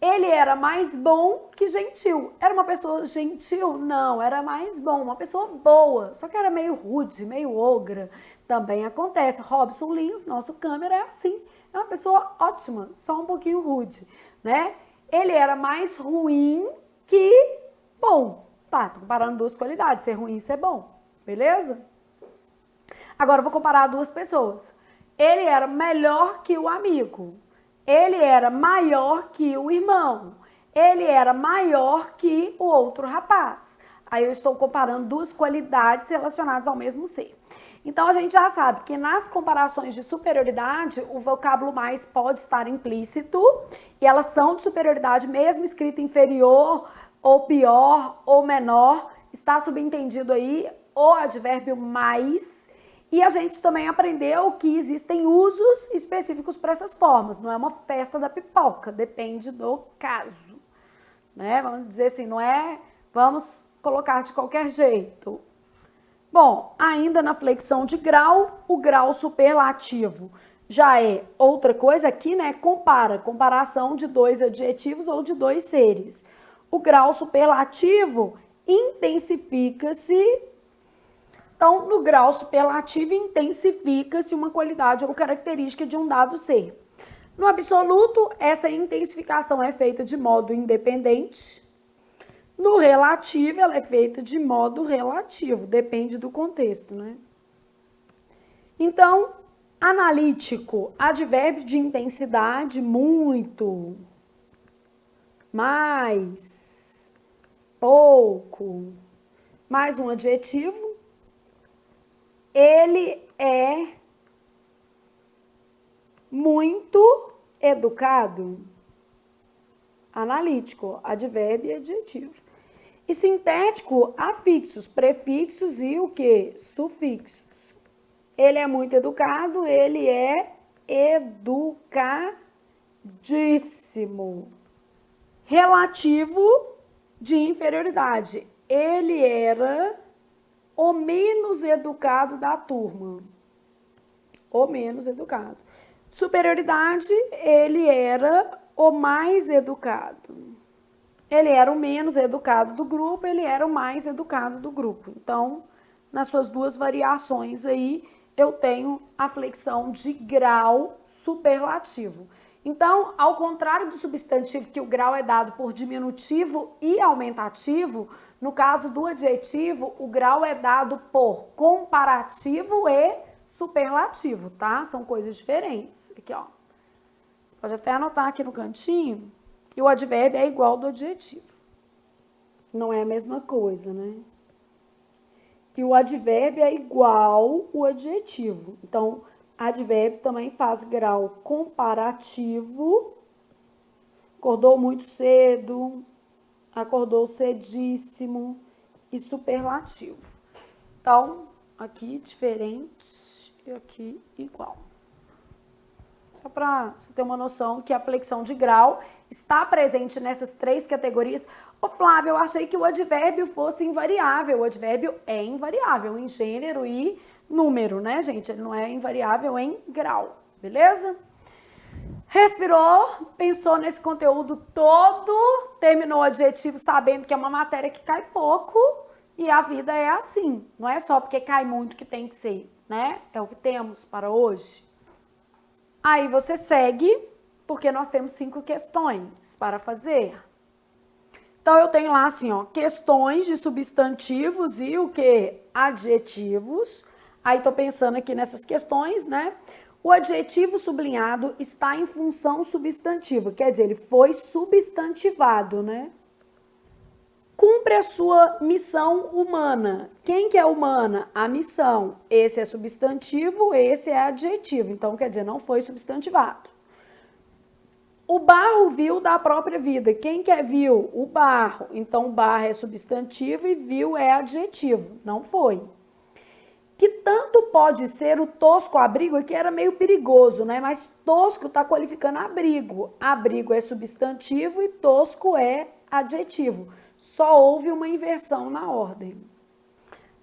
Ele era mais bom que gentil. Era uma pessoa gentil? Não, era mais bom, uma pessoa boa. Só que era meio rude, meio ogra. Também acontece. Robson Lins, nosso câmera, é assim. É uma pessoa ótima, só um pouquinho rude, né? Ele era mais ruim que bom. Tá, tô comparando duas qualidades, ser ruim e ser bom, beleza? Agora eu vou comparar duas pessoas. Ele era melhor que o amigo. Ele era maior que o irmão. Ele era maior que o outro rapaz. Aí eu estou comparando duas qualidades relacionadas ao mesmo ser. Então a gente já sabe que nas comparações de superioridade, o vocábulo mais pode estar implícito e elas são de superioridade mesmo escrito inferior ou pior ou menor, está subentendido aí o advérbio mais. E a gente também aprendeu que existem usos específicos para essas formas, não é uma festa da pipoca, depende do caso, né? Vamos dizer assim, não é vamos colocar de qualquer jeito. Bom, ainda na flexão de grau, o grau superlativo já é outra coisa aqui, né? Comparação de dois adjetivos ou de dois seres. O grau superlativo intensifica-se. Então, no grau superlativo, intensifica-se uma qualidade ou característica de um dado ser. No absoluto, essa intensificação é feita de modo independente. No relativo, ela é feita de modo relativo, depende do contexto, né? Então, analítico, advérbio de intensidade, muito, mais, pouco, mais um adjetivo. Ele é muito educado. Analítico, advérbio e adjetivo. E sintético, afixos, prefixos e o quê? Sufixos. Ele é muito educado, ele é educadíssimo. Relativo de inferioridade. Ele era o menos educado da turma. O menos educado. Superioridade, ele era o mais educado. Ele era o menos educado do grupo, ele era o mais educado do grupo. Então, nas suas duas variações aí, eu tenho a flexão de grau superlativo. Então, ao contrário do substantivo, que o grau é dado por diminutivo e aumentativo, no caso do adjetivo, o grau é dado por comparativo e superlativo, tá? São coisas diferentes. Aqui, ó. Você pode até anotar aqui no cantinho. E o advérbio é igual do adjetivo. Não é a mesma coisa, né? E o advérbio é igual o adjetivo. Então, advérbio também faz grau comparativo. Acordou muito cedo, acordou cedíssimo e superlativo. Então, aqui diferente e aqui igual. Só para você ter uma noção que a flexão de grau está presente nessas três categorias. Ô Flávia, eu achei que o advérbio fosse invariável. O advérbio é invariável em gênero e número, né, gente? Ele não é invariável em grau, beleza? Respirou, pensou nesse conteúdo todo, terminou o adjetivo sabendo que é uma matéria que cai pouco e a vida é assim. Não é só porque cai muito que tem que ser, né? É o que temos para hoje. Aí você segue, porque nós temos 5 questões para fazer. Então, eu tenho lá assim, ó, questões de substantivos e o que? Adjetivos. Aí, tô pensando aqui nessas questões, né? O adjetivo sublinhado está em função substantiva, quer dizer, ele foi substantivado, né? Cumpre a sua missão humana. Quem que é humana? A missão. Esse é substantivo, esse é adjetivo. Então, quer dizer, não foi substantivado. O barro viu da própria vida. Quem que é viu? O barro. Então, o barro é substantivo e viu é adjetivo. Não foi. Que tanto pode ser o tosco abrigo, aqui era meio perigoso, né? Mas tosco está qualificando abrigo. Abrigo é substantivo e tosco é adjetivo. Só houve uma inversão na ordem.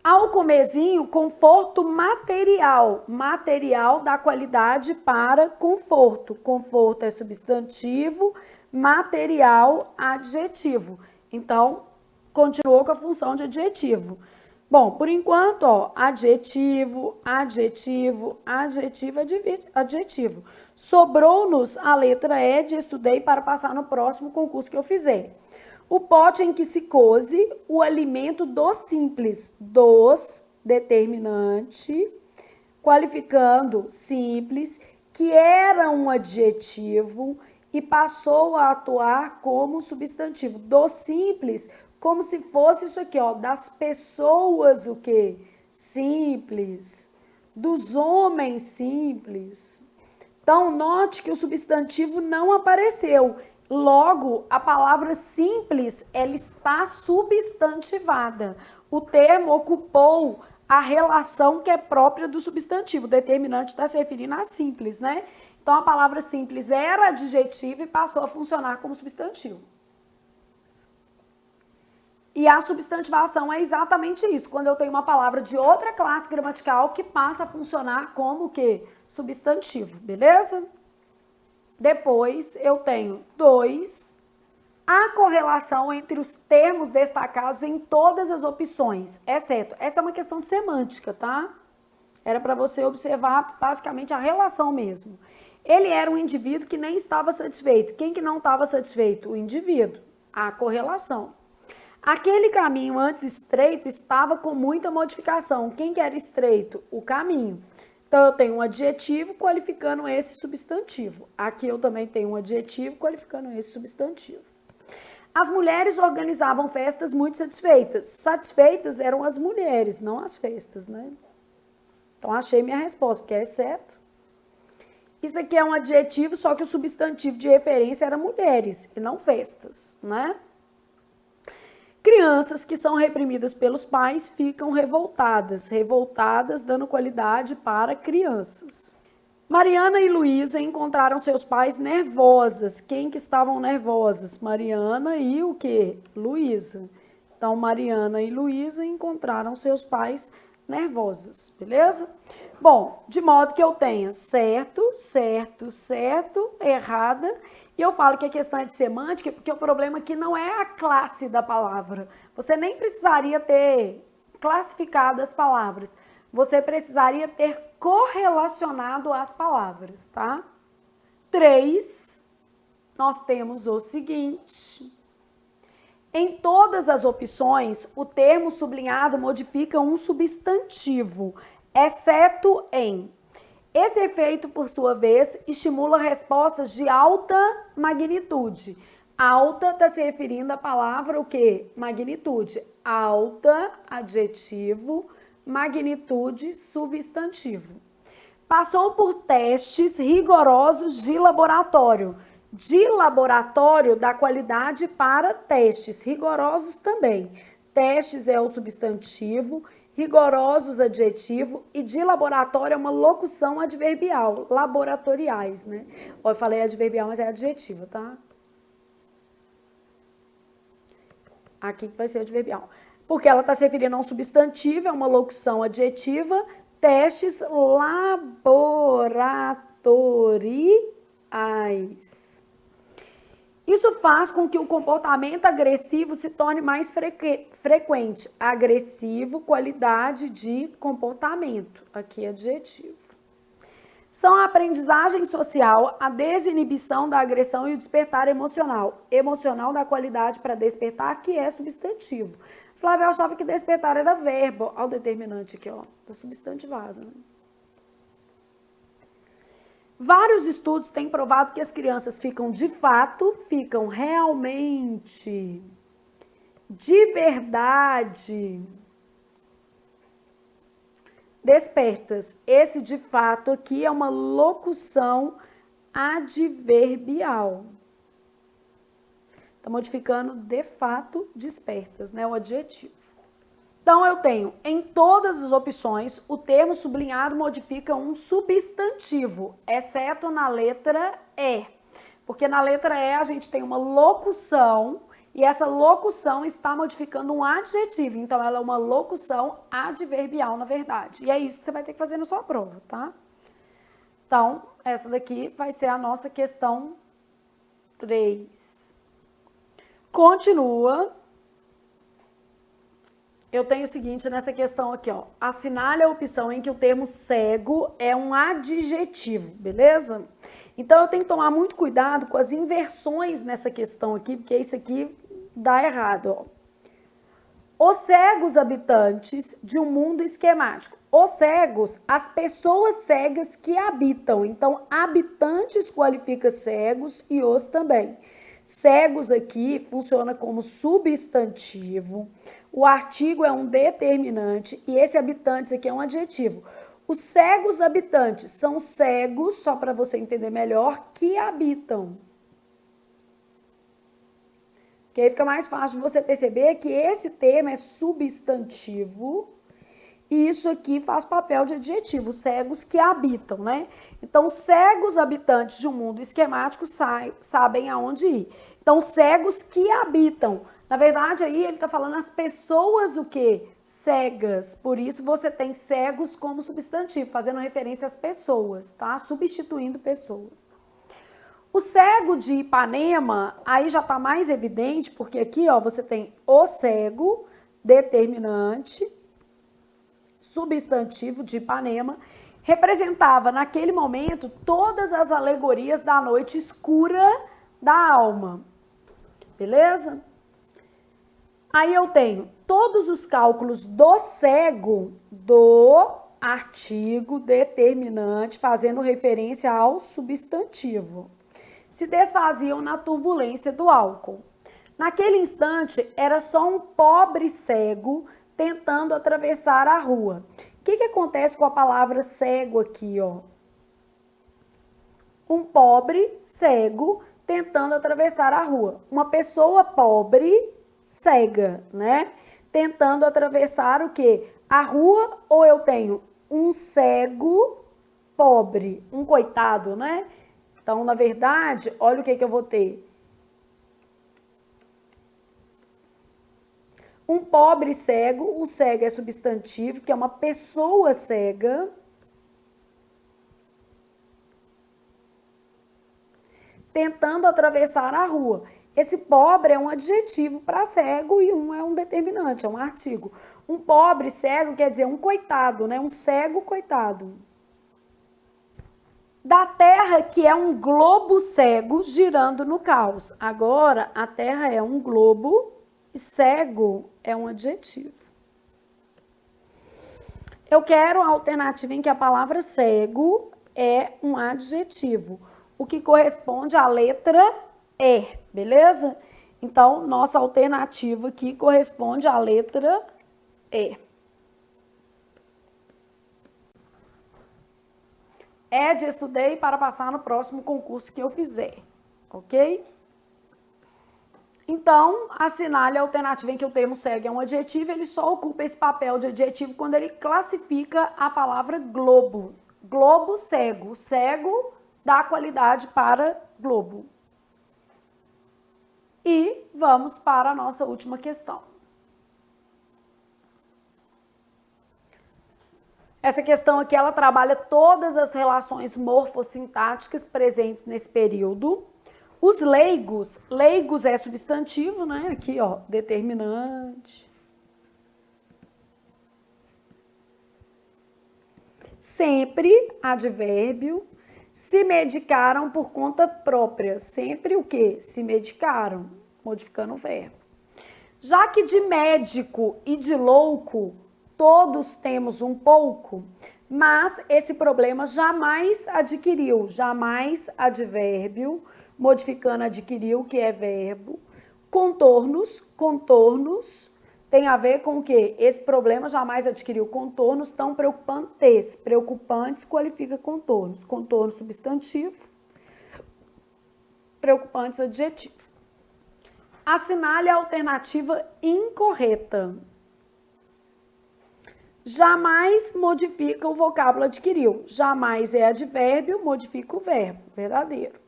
Ao comezinho, conforto material. Material dá qualidade para conforto. Conforto é substantivo, material, adjetivo. Então, continuou com a função de adjetivo. Bom, por enquanto, ó, adjetivo, adjetivo, adjetivo, adjetivo. Sobrou-nos a letra E de estudei para passar no próximo concurso que eu fizer. O pote em que se coze o alimento dos simples, dos, determinante, qualificando simples, que era um adjetivo e passou a atuar como substantivo. Do simples, como se fosse isso aqui, ó, das pessoas o quê? Simples, dos homens simples. Então, note que o substantivo não apareceu. Logo, a palavra simples, ela está substantivada. O termo ocupou a relação que é própria do substantivo. O determinante está se referindo a simples, né? Então, a palavra simples era adjetivo e passou a funcionar como substantivo. E a substantivação é exatamente isso, quando eu tenho uma palavra de outra classe gramatical que passa a funcionar como o quê? Substantivo, beleza? Depois eu tenho 2, a correlação entre os termos destacados em todas as opções, exceto. Essa é uma questão de semântica, tá? Era para você observar basicamente a relação mesmo. Ele era um indivíduo que nem estava satisfeito. Quem que não estava satisfeito? O indivíduo. A correlação. Aquele caminho antes estreito estava com muita modificação. Quem que era estreito? O caminho. Então, eu tenho um adjetivo qualificando esse substantivo. Aqui eu também tenho um adjetivo qualificando esse substantivo. As mulheres organizavam festas muito satisfeitas. Satisfeitas eram as mulheres, não as festas, né? Então, achei minha resposta, porque é certo. Isso aqui é um adjetivo, só que o substantivo de referência era mulheres e não festas, né? Crianças que são reprimidas pelos pais ficam revoltadas. Revoltadas, dando qualidade para crianças. Mariana e Luísa encontraram seus pais nervosas. Quem que estavam nervosas? Mariana e o quê? Luísa. Então, Mariana e Luísa encontraram seus pais nervosas, beleza? Bom, de modo que eu tenha certo, certo, certo, errada. E eu falo que a questão é de semântica, porque o problema aqui não é a classe da palavra. Você nem precisaria ter classificado as palavras. Você precisaria ter correlacionado as palavras, tá? 3, nós temos o seguinte. Em todas as opções, o termo sublinhado modifica um substantivo, exceto em. Esse efeito, por sua vez, estimula respostas de alta magnitude. Alta está se referindo à palavra o quê? Magnitude. Alta, adjetivo, magnitude, substantivo. Passou por testes rigorosos de laboratório. De laboratório dá qualidade para testes, rigorosos também. Testes é o substantivo, rigorosos adjetivo e de laboratório é uma locução adverbial, laboratoriais, né? Eu falei adverbial, mas é adjetivo, tá? Aqui vai ser adverbial. Porque ela está se referindo a um substantivo, é uma locução adjetiva, testes laboratoriais. Isso faz com que o comportamento agressivo se torne mais frequente. Agressivo, qualidade de comportamento. Aqui, adjetivo. São a aprendizagem social, a desinibição da agressão e o despertar emocional. Emocional dá qualidade para despertar, que é substantivo. Flávia achava que despertar era verbo. Olha o determinante aqui, ó. Tá substantivado, né? Vários estudos têm provado que as crianças ficam de fato, ficam realmente, de verdade, despertas. Esse de fato aqui é uma locução adverbial. Está modificando de fato despertas, né? O adjetivo. Então, eu tenho, em todas as opções, o termo sublinhado modifica um substantivo, exceto na letra E. Porque na letra E a gente tem uma locução e essa locução está modificando um adjetivo. Então, ela é uma locução adverbial, na verdade. E é isso que você vai ter que fazer na sua prova, tá? Então, essa daqui vai ser a nossa questão 3. Continua. Eu tenho o seguinte nessa questão aqui, ó. Assinale a opção em que o termo cego é um adjetivo, beleza? Então, eu tenho que tomar muito cuidado com as inversões nessa questão aqui, porque isso aqui dá errado, ó. Os cegos habitantes de um mundo esquemático. Os cegos, as pessoas cegas que habitam. Então, habitantes qualifica cegos e os também. Cegos aqui funciona como substantivo. O artigo é um determinante e esse habitantes aqui é um adjetivo. Os cegos habitantes são cegos, só para você entender melhor, que habitam. Que aí fica mais fácil de você perceber que esse termo é substantivo e isso aqui faz papel de adjetivo, cegos que habitam, né? Então, cegos habitantes de um mundo esquemático sabem aonde ir. Então, cegos que habitam. Na verdade, aí ele está falando as pessoas o quê? Cegas. Por isso, você tem cegos como substantivo, fazendo referência às pessoas, tá? Substituindo pessoas. O cego de Ipanema, aí já está mais evidente, porque aqui, ó, você tem o cego, determinante, substantivo de Ipanema, representava naquele momento todas as alegorias da noite escura da alma. Beleza? Aí eu tenho todos os cálculos do cego do artigo determinante, fazendo referência ao substantivo. Se desfaziam na turbulência do álcool. Naquele instante, era só um pobre cego tentando atravessar a rua. O que acontece com a palavra cego aqui, ó? Um pobre cego tentando atravessar a rua. Uma pessoa pobre, cega, né? Tentando atravessar o quê? A rua, ou eu tenho um cego pobre, um coitado, né? Então, na verdade, olha o que eu vou ter. Um pobre cego, o cego é substantivo, que é uma pessoa cega. Tentando atravessar a rua. Esse pobre é um adjetivo para cego e um é um determinante, é um artigo. Um pobre cego quer dizer um coitado, né? Um cego coitado. Da Terra, que é um globo cego girando no caos. Agora, a Terra é um globo e cego é um adjetivo. Eu quero a alternativa em que a palavra cego é um adjetivo, o que corresponde à letra E, beleza? Então, nossa alternativa aqui corresponde à letra E. Ed, estudei para passar no próximo concurso que eu fizer, ok? Então, assinale a alternativa em que o termo cego é um adjetivo, ele só ocupa esse papel de adjetivo quando ele classifica a palavra globo. Globo cego, cego dá qualidade para globo. E vamos para a nossa última questão. Essa questão aqui, ela trabalha todas as relações morfossintáticas presentes nesse período. Os leigos, leigos é substantivo, né? Aqui, ó, determinante. Sempre advérbio. Se medicaram por conta própria. Sempre o quê? Se medicaram, modificando o verbo. Já que de médico e de louco todos temos um pouco, mas esse problema jamais adquiriu, jamais advérbio, modificando adquiriu, que é verbo. Contornos, contornos, tem a ver com o quê? Esse problema jamais adquiriu contornos tão preocupantes. Preocupantes qualifica contornos. Contorno substantivo, preocupantes adjetivo. Assinale a alternativa incorreta. Jamais modifica o vocábulo adquiriu. Jamais é advérbio, modifica o verbo. Verdadeiro.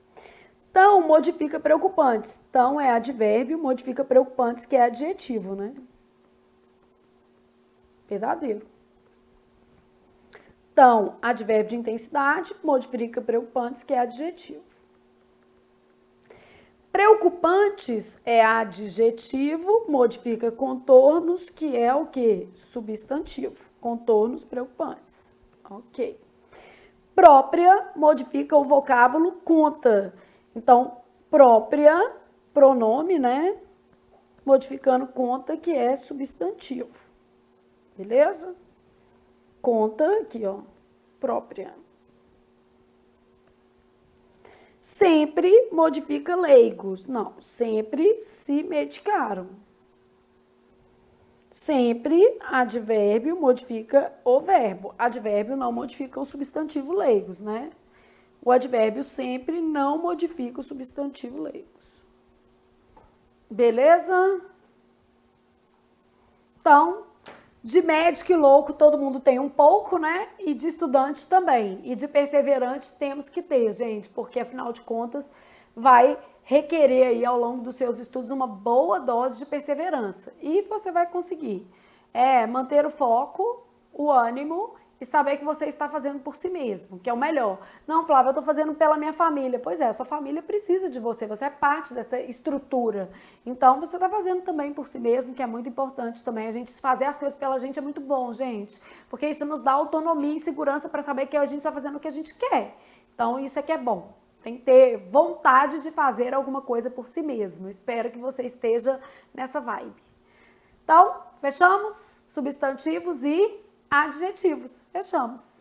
Tão modifica preocupantes. Tão é advérbio, modifica preocupantes, que é adjetivo, né? Verdadeiro. Tão, advérbio de intensidade, modifica preocupantes, que é adjetivo. Preocupantes é adjetivo, modifica contornos, que é o quê? Substantivo. Contornos preocupantes. Ok. Própria modifica o vocábulo conta. Então, própria, pronome, né? modificando conta, que é substantivo. Beleza? Conta aqui, ó, própria. Sempre modifica leigos. Não, sempre se medicaram. Sempre advérbio modifica o verbo. Advérbio não modifica o substantivo leigos, né? O advérbio sempre não modifica o substantivo leigos. Beleza? Então, de médico e louco todo mundo tem um pouco, né? E de estudante também. E de perseverante temos que ter, gente, porque afinal de contas vai requerer aí ao longo dos seus estudos uma boa dose de perseverança. E você vai conseguir manter o foco, o ânimo e saber que você está fazendo por si mesmo, que é o melhor. Não, Flávia, eu estou fazendo pela minha família. Pois é, sua família precisa de você, você é parte dessa estrutura. Então, você está fazendo também por si mesmo, que é muito importante também. A gente fazer as coisas pela gente é muito bom, gente, porque isso nos dá autonomia e segurança para saber que a gente está fazendo o que a gente quer. Então, isso é que é bom. Tem que ter vontade de fazer alguma coisa por si mesmo. Espero que você esteja nessa vibe. Então, fechamos? Substantivos e adjetivos. Fechamos.